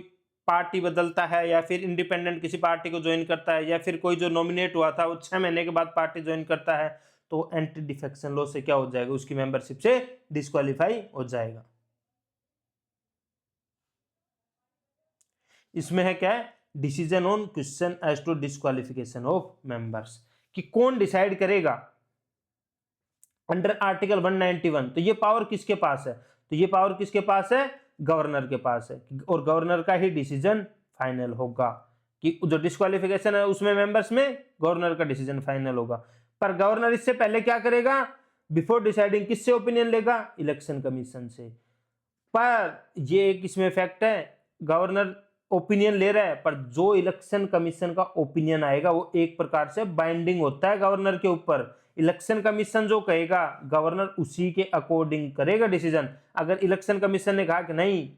पार्टी बदलता है या फिर इंडिपेंडेंट किसी पार्टी को ज्वाइन करता है या फिर कोई जो नॉमिनेट हुआ था वो 6 महीने के बाद पार्टी ज्वाइन करता है, तो एंटी डिफेक्शन लॉ से क्या हो जाएगा, उसकी मेंबरशिप से डिस्क्वालीफाई हो जाएगा। इसमें है क्या है, decision on question as to disqualification of members, कि कौन डिसाइड करेगा अंडर आर्टिकल 191। तो ये पावर किसके पास है, तो ये पावर किसके पास है, गवर्नर के पास है, और गवर्नर का ही डिसीजन फाइनल होगा, कि जो डिस्क्वालिफिकेशन है उसमें मेंबर्स में गवर्नर का डिसीजन फाइनल होगा। पर गवर्नर इससे पहले क्या करेगा, बिफोर डिसाइडिंग किससे ओपिनियन लेगा, इलेक्शन कमीशन से। पर ये एक इसमें फैक्ट है, गवर्नर ओपिनियन ले रहा है, पर जो इलेक्शन कमीशन का ओपिनियन आएगा वो एक प्रकार से बाइंडिंग होता है गवर्नर के ऊपर। इलेक्शन कमीशन जो कहेगा गवर्नर उसी के अकॉर्डिंग करेगा डिसीजन। अगर इलेक्शन कमीशन ने कहा कि नहीं,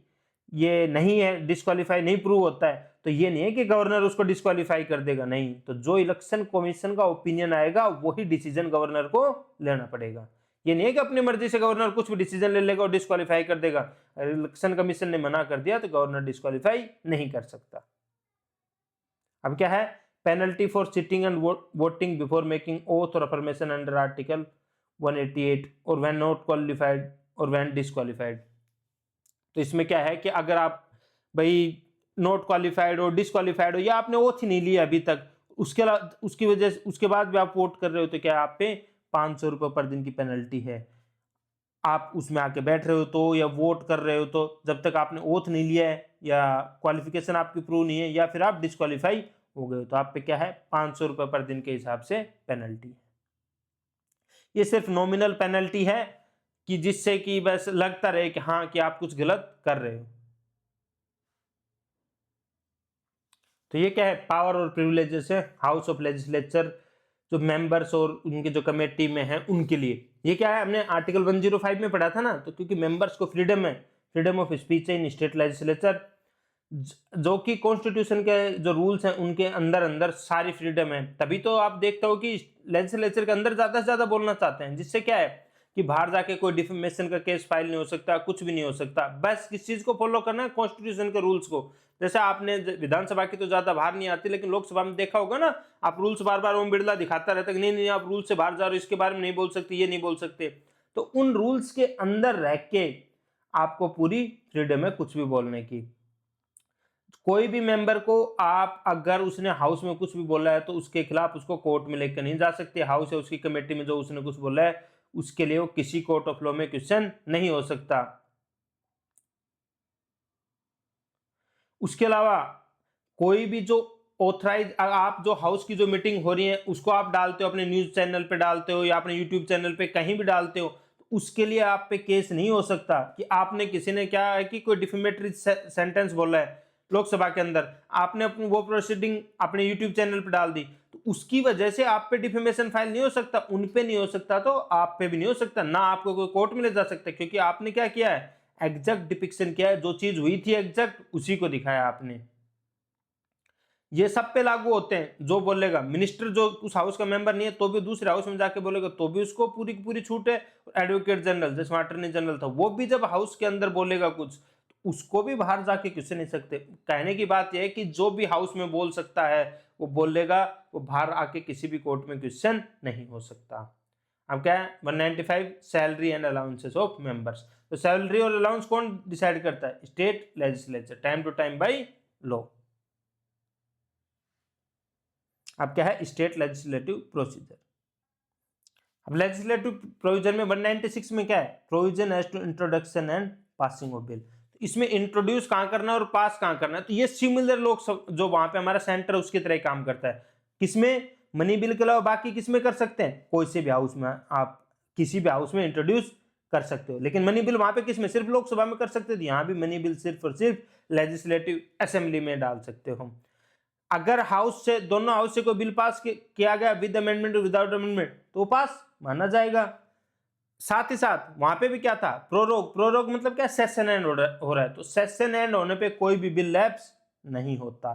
ये नहीं है, डिस्क्वालीफाई नहीं प्रूव होता है, तो ये नहीं है कि गवर्नर उसको डिस्क्वालीफाई कर देगा, नहीं, तो जो इलेक्शन कमीशन का ओपिनियन आएगा वही डिसीजन गवर्नर को लेना पड़ेगा। ये नहीं है कि अपनी मर्जी से गवर्नर कुछ भी डिसीजन ले लेगा और डिस्क्वालीफाई कर देगा। इलेक्शन कमीशन ने मना कर दिया तो गवर्नर डिस्क्वालीफाई नहीं कर सकता। अब क्या है, penalty for sitting and voting before making oath और अफर्मेशन अंडर आर्टिकल 188 और व्हेन नॉट क्वालिफाइड और व्हेन डिस्क्वालीफाइड। तो इसमें क्या है कि अगर आप भाई नॉट क्वालिफाइड और डिस्क्वालीफाइड हो या आपने ओथ ही नहीं लिया अभी तक, उसकी वजह से उसके बाद भी आप वोट कर रहे हो, तो क्या आप पे 500 रुपये पर दिन की पेनल्टी है। आप उसमें आके बैठ रहे हो तो, या वोट कर रहे हो तो, जब तक आपने ओथ नहीं लिया है या क्वालिफिकेशन आपकी प्रूव नहीं है या फिर आप डिस्क्वालीफाई हो गए, तो आप पे क्या है, 500 रुपये पर दिन के हिसाब से पेनल्टी है। ये सिर्फ नॉमिनल पेनल्टी है कि जिससे कि बस लगता रहे कि हाँ कि आप कुछ गलत कर रहे हो। तो ये क्या है, पावर और प्रिविलेजेस है हाउस ऑफ लेजिस्लेचर, जो मेंबर्स और उनके जो कमेटी में है उनके लिए। ये क्या है, हमने आर्टिकल 105 में पढ़ा था ना, तो क्योंकि मेंबर्स को फ्रीडम है, फ्रीडम ऑफ स्पीच है इन स्टेट लेजिस्लेचर, जो कि कॉन्स्टिट्यूशन के जो रूल्स हैं उनके अंदर अंदर सारी फ्रीडम है। तभी तो आप देखते हो कि लेजिस्लेचर के अंदर ज्यादा से ज्यादा बोलना चाहते हैं, जिससे क्या है कि बाहर जाके कोई डिफेमेशन का केस फाइल नहीं हो सकता, कुछ भी नहीं हो सकता। बस किस चीज को फॉलो करना है, कॉन्स्टिट्यूशन के रूल्स को। जैसे आपने विधानसभा की तो ज्यादा बाहर नहीं आती, लेकिन लोकसभा में देखा होगा ना, आप रूल्स बार बार ओम बिरला दिखाता रहता है कि नहीं नहीं आप रूल से बाहर जा रहे हो, इसके बारे में नहीं बोल सकते, ये नहीं बोल सकते। तो उन रूल्स के अंदर रह के आपको पूरी फ्रीडम है कुछ भी बोलने की। कोई भी मेंबर को आप अगर उसने हाउस में कुछ भी बोला है तो उसके खिलाफ उसको कोर्ट में लेकर नहीं जा सकते। हाउस या उसकी कमेटी में जो उसने कुछ बोला है उसके लिए वो किसी कोर्ट ऑफ लॉ में क्वेश्चन नहीं हो सकता। उसके अलावा कोई भी जो ऑथराइज, आप जो हाउस की जो मीटिंग हो रही है उसको आप डालते हो अपने न्यूज चैनल पे डालते हो या अपने यूट्यूब चैनल पे कहीं भी डालते हो, तो उसके लिए आप पे केस नहीं हो सकता कि आपने किसी ने क्या है कि कोई डिफेमेटरी सेंटेंस बोला है लोकसभा के अंदर, आपने अपनी वो प्रोसीडिंग अपने यूट्यूब चैनल पे डाल दी, तो उसकी वजह से आप पे डिफेमेशन फाइल नहीं हो सकता, उन पे नहीं हो सकता तो आप पे भी नहीं हो सकता, ना आपको कोई कोर्ट में ले जा सकता, क्योंकि आपने क्या किया है, एग्जैक्ट डिपिक्शन किया है, जो चीज हुई थी एग्जैक्ट उसी को दिखाया आपने। ये सब पे लागू होते हैं। जो बोलेगा मिनिस्टर जो उस हाउस का मेंबर नहीं है तो भी दूसरे हाउस में जाके बोलेगा तो भी उसको पूरी की पूरी छूट है। एडवोकेट जनरल जैसे अटॉर्नी जनरल था वो भी जब हाउस के अंदर बोलेगा कुछ, तो उसको भी बाहर जाके क्वेश्चन नहीं सकते। कहने की बात यह है कि जो भी हाउस में बोल सकता है वो बोल लेगा, वो बाहर आके किसी भी कोर्ट में क्वेश्चन नहीं हो सकता। अब क्या है 195 salary and allowances of members. तो सैलरी और अलाउंस कौन डिसाइड करता है? State legislature, time to time by law. अब क्या है स्टेट लेजिस्लेटिव प्रोसीजर। अब लेजिस्लेटिव प्रोविजन में 196 में क्या है? Provision as to introduction and passing of bill. तो इसमें इंट्रोड्यूस कहां करना है और पास कहां करना है, तो ये सिमिलर लोग जो वहां पे हमारा सेंटर उसकी तरह काम करता है। किसमें? मनी बिल के अलावा बाकी किसमें कर सकते हैं? कोई से भी हाउस में आप किसी भी हाउस में इंट्रोड्यूस कर सकते हो, लेकिन मनी बिल वहां पे किसमें? सिर्फ लोकसभा में कर सकते थे। यहां भी मनी बिल सिर्फ और सिर्फ लेजिस्लेटिव असेंबली में डाल सकते हो। अगर हाउस से, दोनों हाउस से कोई बिल पास किया गया विद अमेंडमेंट और विदाउट अमेंडमेंट, तो पास माना जाएगा। साथ ही साथ वहां पे भी क्या था? प्रोरोग। प्रोरोग मतलब क्या? सेशन एंड हो रहा है, तो सेशन एंड होने पे कोई भी बिल लैप्स नहीं होता।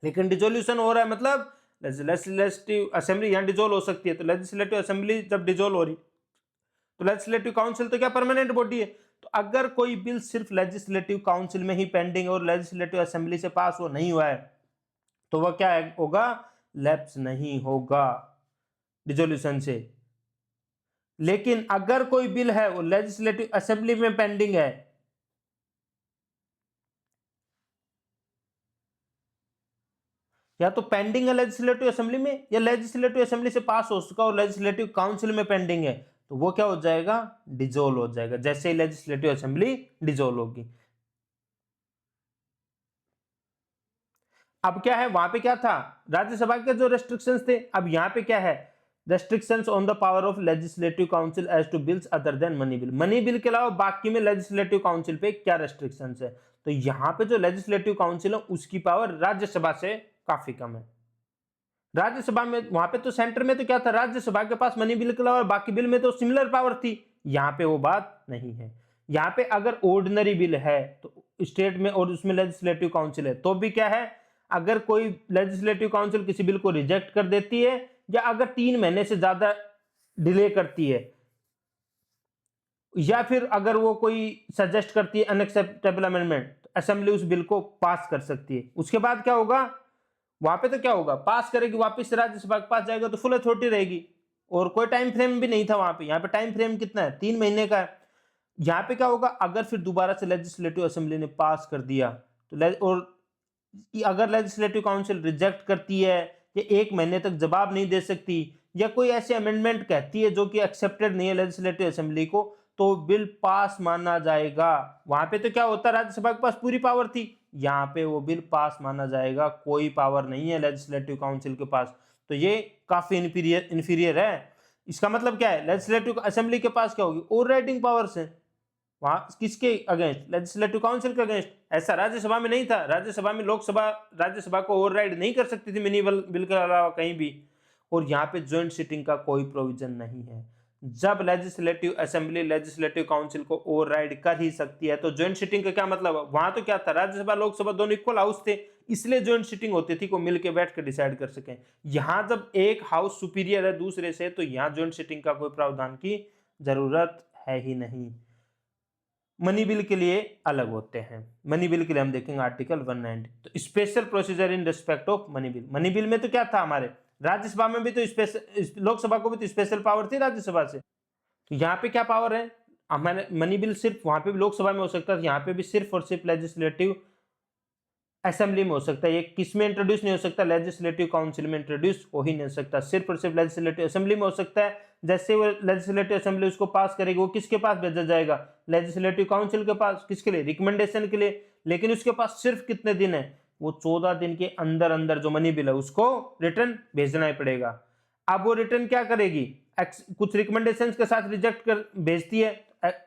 लेकिन डिसोल्यूशन हो रहा है मतलब लेजिस्लेटिव असेंबली यहां डिसोल्व हो सकती है। तो लेजिस्लेटिव असेंबली जब डिसोल्व हो रही, तो लेजिस्लेटिव काउंसिल तो क्या परमानेंट बॉडी है। तो अगर कोई बिल सिर्फ लेजिस्लेटिव काउंसिल में ही पेंडिंग और लेजिस्लेटिव असेंबली से पास वो नहीं हुआ है, तो वह क्या होगा? लैप्स नहीं होगा डिसोल्यूशन से। लेकिन अगर कोई बिल है वो लेजिस्लेटिव असेंबली में पेंडिंग है, या तो पेंडिंग है लेजिस्लेटिव असेंबली में, या लेजिस्लेटिव असेंबली से पास हो चुका और लेजिस्लेटिव काउंसिल में पेंडिंग है, तो वो क्या हो जाएगा? डिसोल्व हो जाएगा, जैसे ही लेजिस्लेटिव असेंबली डिसोल्व होगी। अब क्या है? वहां पे क्या था? राज्यसभा के जो रेस्ट्रिक्शंस थे। अब यहां पे क्या है? Restrictions on the power of legislative council as to bills other than money bill. Money bill के अलावा बाकी में लेजिस्लेटिव काउंसिल पे क्या रेस्ट्रिक्शंस है? तो यहां पे जो लेजिस्लेटिव काउंसिल है उसकी पावर राज्यसभा से काफी कम है। राज्यसभा में, वहां पे तो सेंटर में तो क्या था? राज्यसभा के पास मनी बिल के अलावा बाकी बिल में तो सिमिलर पावर थी। यहां पे वो बात नहीं है। यहां पे अगर ऑर्डिनरी बिल है तो स्टेट में और उसमें लेजिस्लेटिव काउंसिल है, तो भी क्या है? अगर कोई लेजिस्लेटिव काउंसिल किसी बिल को रिजेक्ट कर देती है, या अगर 3 महीने से ज्यादा डिले करती है, या फिर अगर वो कोई सजेस्ट करती है अनएक्सेप्टेबल अमेंडमेंट, असेंबली उस बिल को पास कर सकती है। उसके बाद क्या होगा? वहां पे तो क्या होगा? पास करेगी, वापस राज्यसभा के पास जाएगा, तो फुल अथॉरिटी रहेगी और कोई टाइम फ्रेम भी नहीं था वहां पे। यहाँ पे टाइम फ्रेम कितना है? 3 महीने का है। यहाँ पे क्या होगा? अगर फिर दोबारा से लेजिस्लेटिव असेंबली ने पास कर दिया तो और अगर लेजिस्लेटिव काउंसिल रिजेक्ट करती है या 1 महीने तक जवाब नहीं दे सकती, या कोई ऐसे अमेंडमेंट कहती है जो कि एक्सेप्टेड नहीं है लेजिस्लेटिव असेंबली को, तो बिल पास माना जाएगा। वहां पे तो क्या होता? राज्यसभा के पास पूरी पावर थी, यहाँ पे वो बिल पास माना जाएगा, कोई पावर नहीं है लेजिस्लेटिव काउंसिल के पास। तो ये काफी इंफीरियर है। इसका मतलब क्या है? लेजिस्लेटिव असेंबली के पास क्या होगी? ओवरराइडिंग पावर्स है। वहां किसके अगेंस्ट? लेजिस्लेटिव काउंसिल के अगेंस्ट। ऐसा राज्यसभा में नहीं था। राज्यसभा में लोकसभा राज्यसभा को ओवरराइड नहीं कर सकती थी मनी बिल के अलावा कहीं भी। और यहाँ पे ज्वाइंट सिटिंग का कोई प्रोविजन नहीं है। जब लेजिस्लेटिव असेंबली लेजिस्लेटिव काउंसिल को ओवरराइड कर ही सकती है, तो ज्वाइंट सिटिंग का क्या मतलब है? वहां तो क्या था? राज्यसभा लोकसभा दोनों इक्वल हाउस थे, इसलिए ज्वाइंट सिटिंग होती थी, को मिलकर बैठ कर डिसाइड कर सकें। यहां जब एक हाउस सुपीरियर है दूसरे से, तो यहां ज्वाइंट सिटिंग का कोई प्रावधान की जरूरत है ही नहीं। मनी बिल के लिए अलग होते हैं। मनी बिल के लिए हम देखेंगे आर्टिकल 190। तो special procedure in respect of money bill. Money bill में तो क्या था? हमारे राज्यसभा में भी तो स्पेशल, लोकसभा को भी तो स्पेशल पावर थी राज्यसभा से। तो यहाँ पे क्या पावर है? हमारे मनी बिल सिर्फ वहां पे भी लोकसभा में हो सकता है, यहाँ पे भी सिर्फ और सिर्फ लेजिस्लेटिव असेंबली में हो सकता है। ये किस में इंट्रोड्यूस नहीं हो सकता? लेजिस्लेटिव काउंसिल में इंट्रोड्यूस हो ही नहीं सकता, सिर्फ और सिर्फ लेजिस्लेटिव असेंबली में हो सकता है। जैसे वो लेजिस्लेटिव असेंबली उसको पास करेगी, वो किसके पास भेजा जाएगा? लेजिस्लेटिव काउंसिल के पास। किसके लिए? रिकमेंडेशन के लिए। लेकिन उसके पास सिर्फ कितने दिन है? वो 14 दिन के अंदर अंदर जो मनी बिल है उसको रिटर्न भेजना ही पड़ेगा। अब वो रिटर्न क्या करेगी? कुछ रिकमेंडेशन के साथ रिजेक्ट कर भेजती है।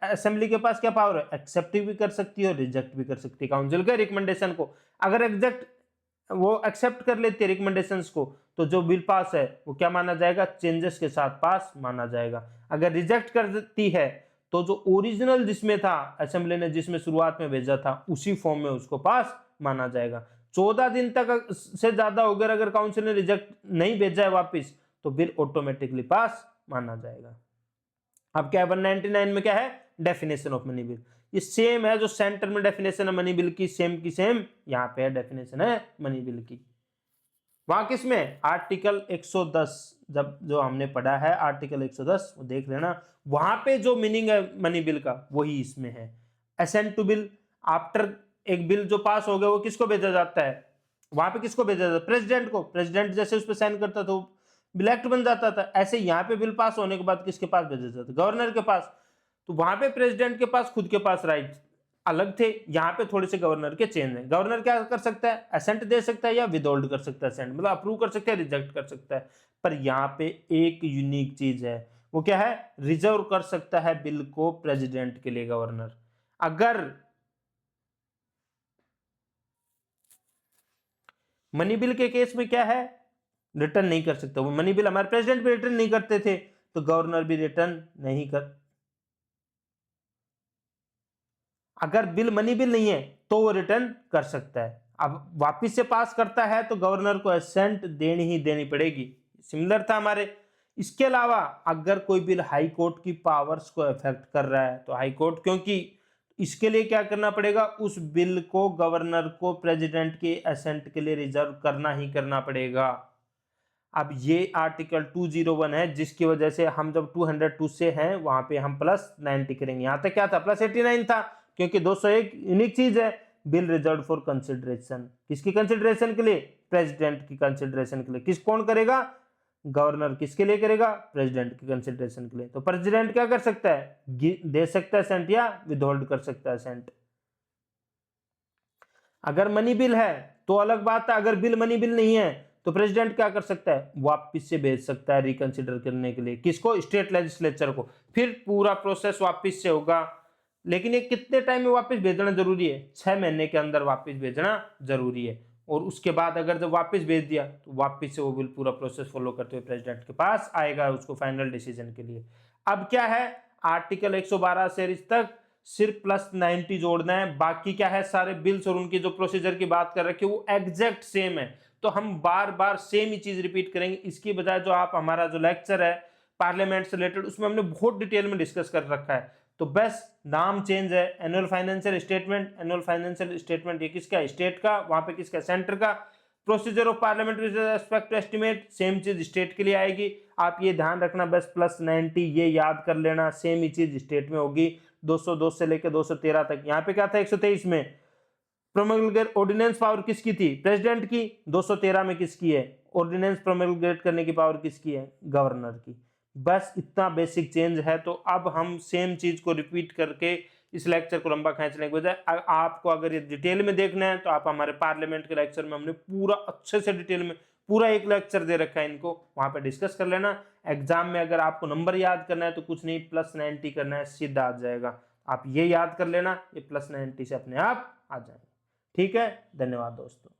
असेंबली के पास क्या पावर है? एक्सेप्ट भी कर सकती है और रिजेक्ट भी कर सकती है काउंसिल के रिकमेंडेशन को। अगर वो एक्सेप्ट कर लेती है रिकमेंडेशंस को, तो जो बिल पास है वो क्या माना जाएगा? चेंजेस के साथ पास माना जाएगा। अगर रिजेक्ट कर देती है तो जो ओरिजिनल जिसमें था, असेंबली ने जिसमें शुरुआत में भेजा था, उसी फॉर्म में उसको पास माना जाएगा। 14 दिन तक से ज्यादा हो गया अगर काउंसिल ने रिजेक्ट नहीं भेजा है वापिस, तो बिल ऑटोमेटिकली पास माना जाएगा। अब क्या है 199 में? क्या है? Definition of money bill. ये सेम है जो सेंटर में डेफिनेशन है मनी बिल की सेम यहाँ पे डेफिनेशन है मनी बिल की। वहां किसमें आर्टिकल 110, जब जो हमने पढ़ा है आर्टिकल 110 वो देख लेना, वहां पे जो मीनिंग है मनी बिल का वही इसमें है। असेंट टू बिल, आफ्टर एक बिल जो पास हो गया वो किसको भेजा जाता है, वहां पे किसको भेजा जाता है, प्रेसिडेंट को। प्रेसिडेंट जैसे उस पर साइन करता था बिल एक्ट बन जाता था, ऐसे यहाँ पे बिल पास होने के बाद किसके पास भेजा जाता है, गवर्नर के पास। तो वहां पे प्रेसिडेंट के पास खुद के पास राइट अलग थे, यहाँ पे थोड़े से गवर्नर के चेंज है। गवर्नर क्या कर सकता है, असेंट दे सकता है या विदहोल्ड कर सकता है असेंट, मतलब अप्रूव कर सकता है रिजेक्ट कर सकता है। पर यहाँ पे एक यूनिक चीज है, वो क्या है, रिजर्व कर सकता है बिल को प्रेसिडेंट के लिए गवर्नर। अगर मनी बिल के केस में क्या है, रिटर्न नहीं कर सकता वो मनी बिल, हमारे प्रेसिडेंट भी रिटर्न नहीं करते थे तो गवर्नर भी रिटर्न नहीं कर, अगर बिल मनी बिल नहीं है तो वो रिटर्न कर सकता है। अब वापिस से पास करता है तो गवर्नर को असेंट देनी पड़ेगी, सिमिलर था हमारे। इसके अलावा अगर कोई बिल हाई कोर्ट की पावर्स को अफेक्ट कर रहा है तो हाई कोर्ट, क्योंकि इसके लिए क्या करना पड़ेगा, उस बिल को गवर्नर को प्रेसिडेंट के असेंट के लिए रिजर्व करना ही करना पड़ेगा। अब ये आर्टिकल 201 है जिसकी वजह से हम जब 202 से हैं वहां पे हम +90 करेंगे। यहां तक क्या था, +89 था, क्योंकि 201 यूनिक चीज है, बिल रिजर्व फॉर कंसिडरेशन, किसकी कंसिडरेशन के लिए, प्रेसिडेंट की कंसिडरेशन के लिए। किस कौन करेगा, गवर्नर किसके लिए करेगा, प्रेसिडेंट की कंसिडरेशन के लिए। तो प्रेसिडेंट क्या कर सकता है, दे सकता है असेंट या विदहोल्ड कर सकता है असेंट। अगर मनी बिल है तो अलग बात है, अगर बिल मनी बिल नहीं है तो प्रेसिडेंट क्या कर सकता है, वापस से भेज सकता है रिकंसिडर करने के लिए, किसको, स्टेट लेजिस्लेचर को। फिर पूरा प्रोसेस वापस से होगा, लेकिन ये कितने टाइम में वापस भेजना जरूरी है, 6 महीने के अंदर वापस भेजना जरूरी है। और उसके बाद अगर जब वापस भेज दिया तो वापस से वो बिल पूरा प्रोसेस फॉलो करते हुए प्रेसिडेंट के पास आएगा उसको फाइनल डिसीजन के लिए। अब क्या है, आर्टिकल 112 से तक सिर्फ +90 जोड़ना है, बाकी क्या है, सारे बिल्स और उनकी जो प्रोसीजर की बात कर रखी है वो एग्जैक्ट सेम है। तो हम बार बार सेम ही चीज रिपीट करेंगे, इसकी बजाय जो आप हमारा जो लेक्चर है पार्लियामेंट से रिलेटेड उसमें हमने बहुत डिटेल में डिस्कस कर रखा है। तो बस नाम चेंज है, annual financial statement, annual financial statement ये किसका है, स्टेट का, वहां पे किसका, सेंटर का। Procedure of parliamentary respect to estimate same चीज स्टेट के लिए आएगी। आप ये ध्यान रखना, बस +90 ये याद कर लेना, सेम ही चीज स्टेट में होगी। 202 से लेकर 213 तक। यहाँ पे क्या था, 123 में प्रोमलगेट ऑर्डिनेंस पावर किसकी थी, प्रेसिडेंट की। 213 में किसकी है, ऑर्डिनेंस प्रोमलगेट करने की पावर किसकी है, गवर्नर की। बस इतना बेसिक चेंज है। तो अब हम सेम चीज को रिपीट करके इस लेक्चर को लंबा खींचने के बजाय आपको अगर ये डिटेल में देखना है तो आप हमारे पार्लियामेंट के लेक्चर में हमने पूरा अच्छे से डिटेल में पूरा एक लेक्चर दे रखा है, इनको वहां पे डिस्कस कर लेना। एग्जाम में अगर आपको नंबर याद करना है तो कुछ नहीं, +90 करना है, सीधा आ जाएगा। आप ये याद कर लेना, ये +90 से अपने आप आ जाएंगे। ठीक है, धन्यवाद दोस्तों।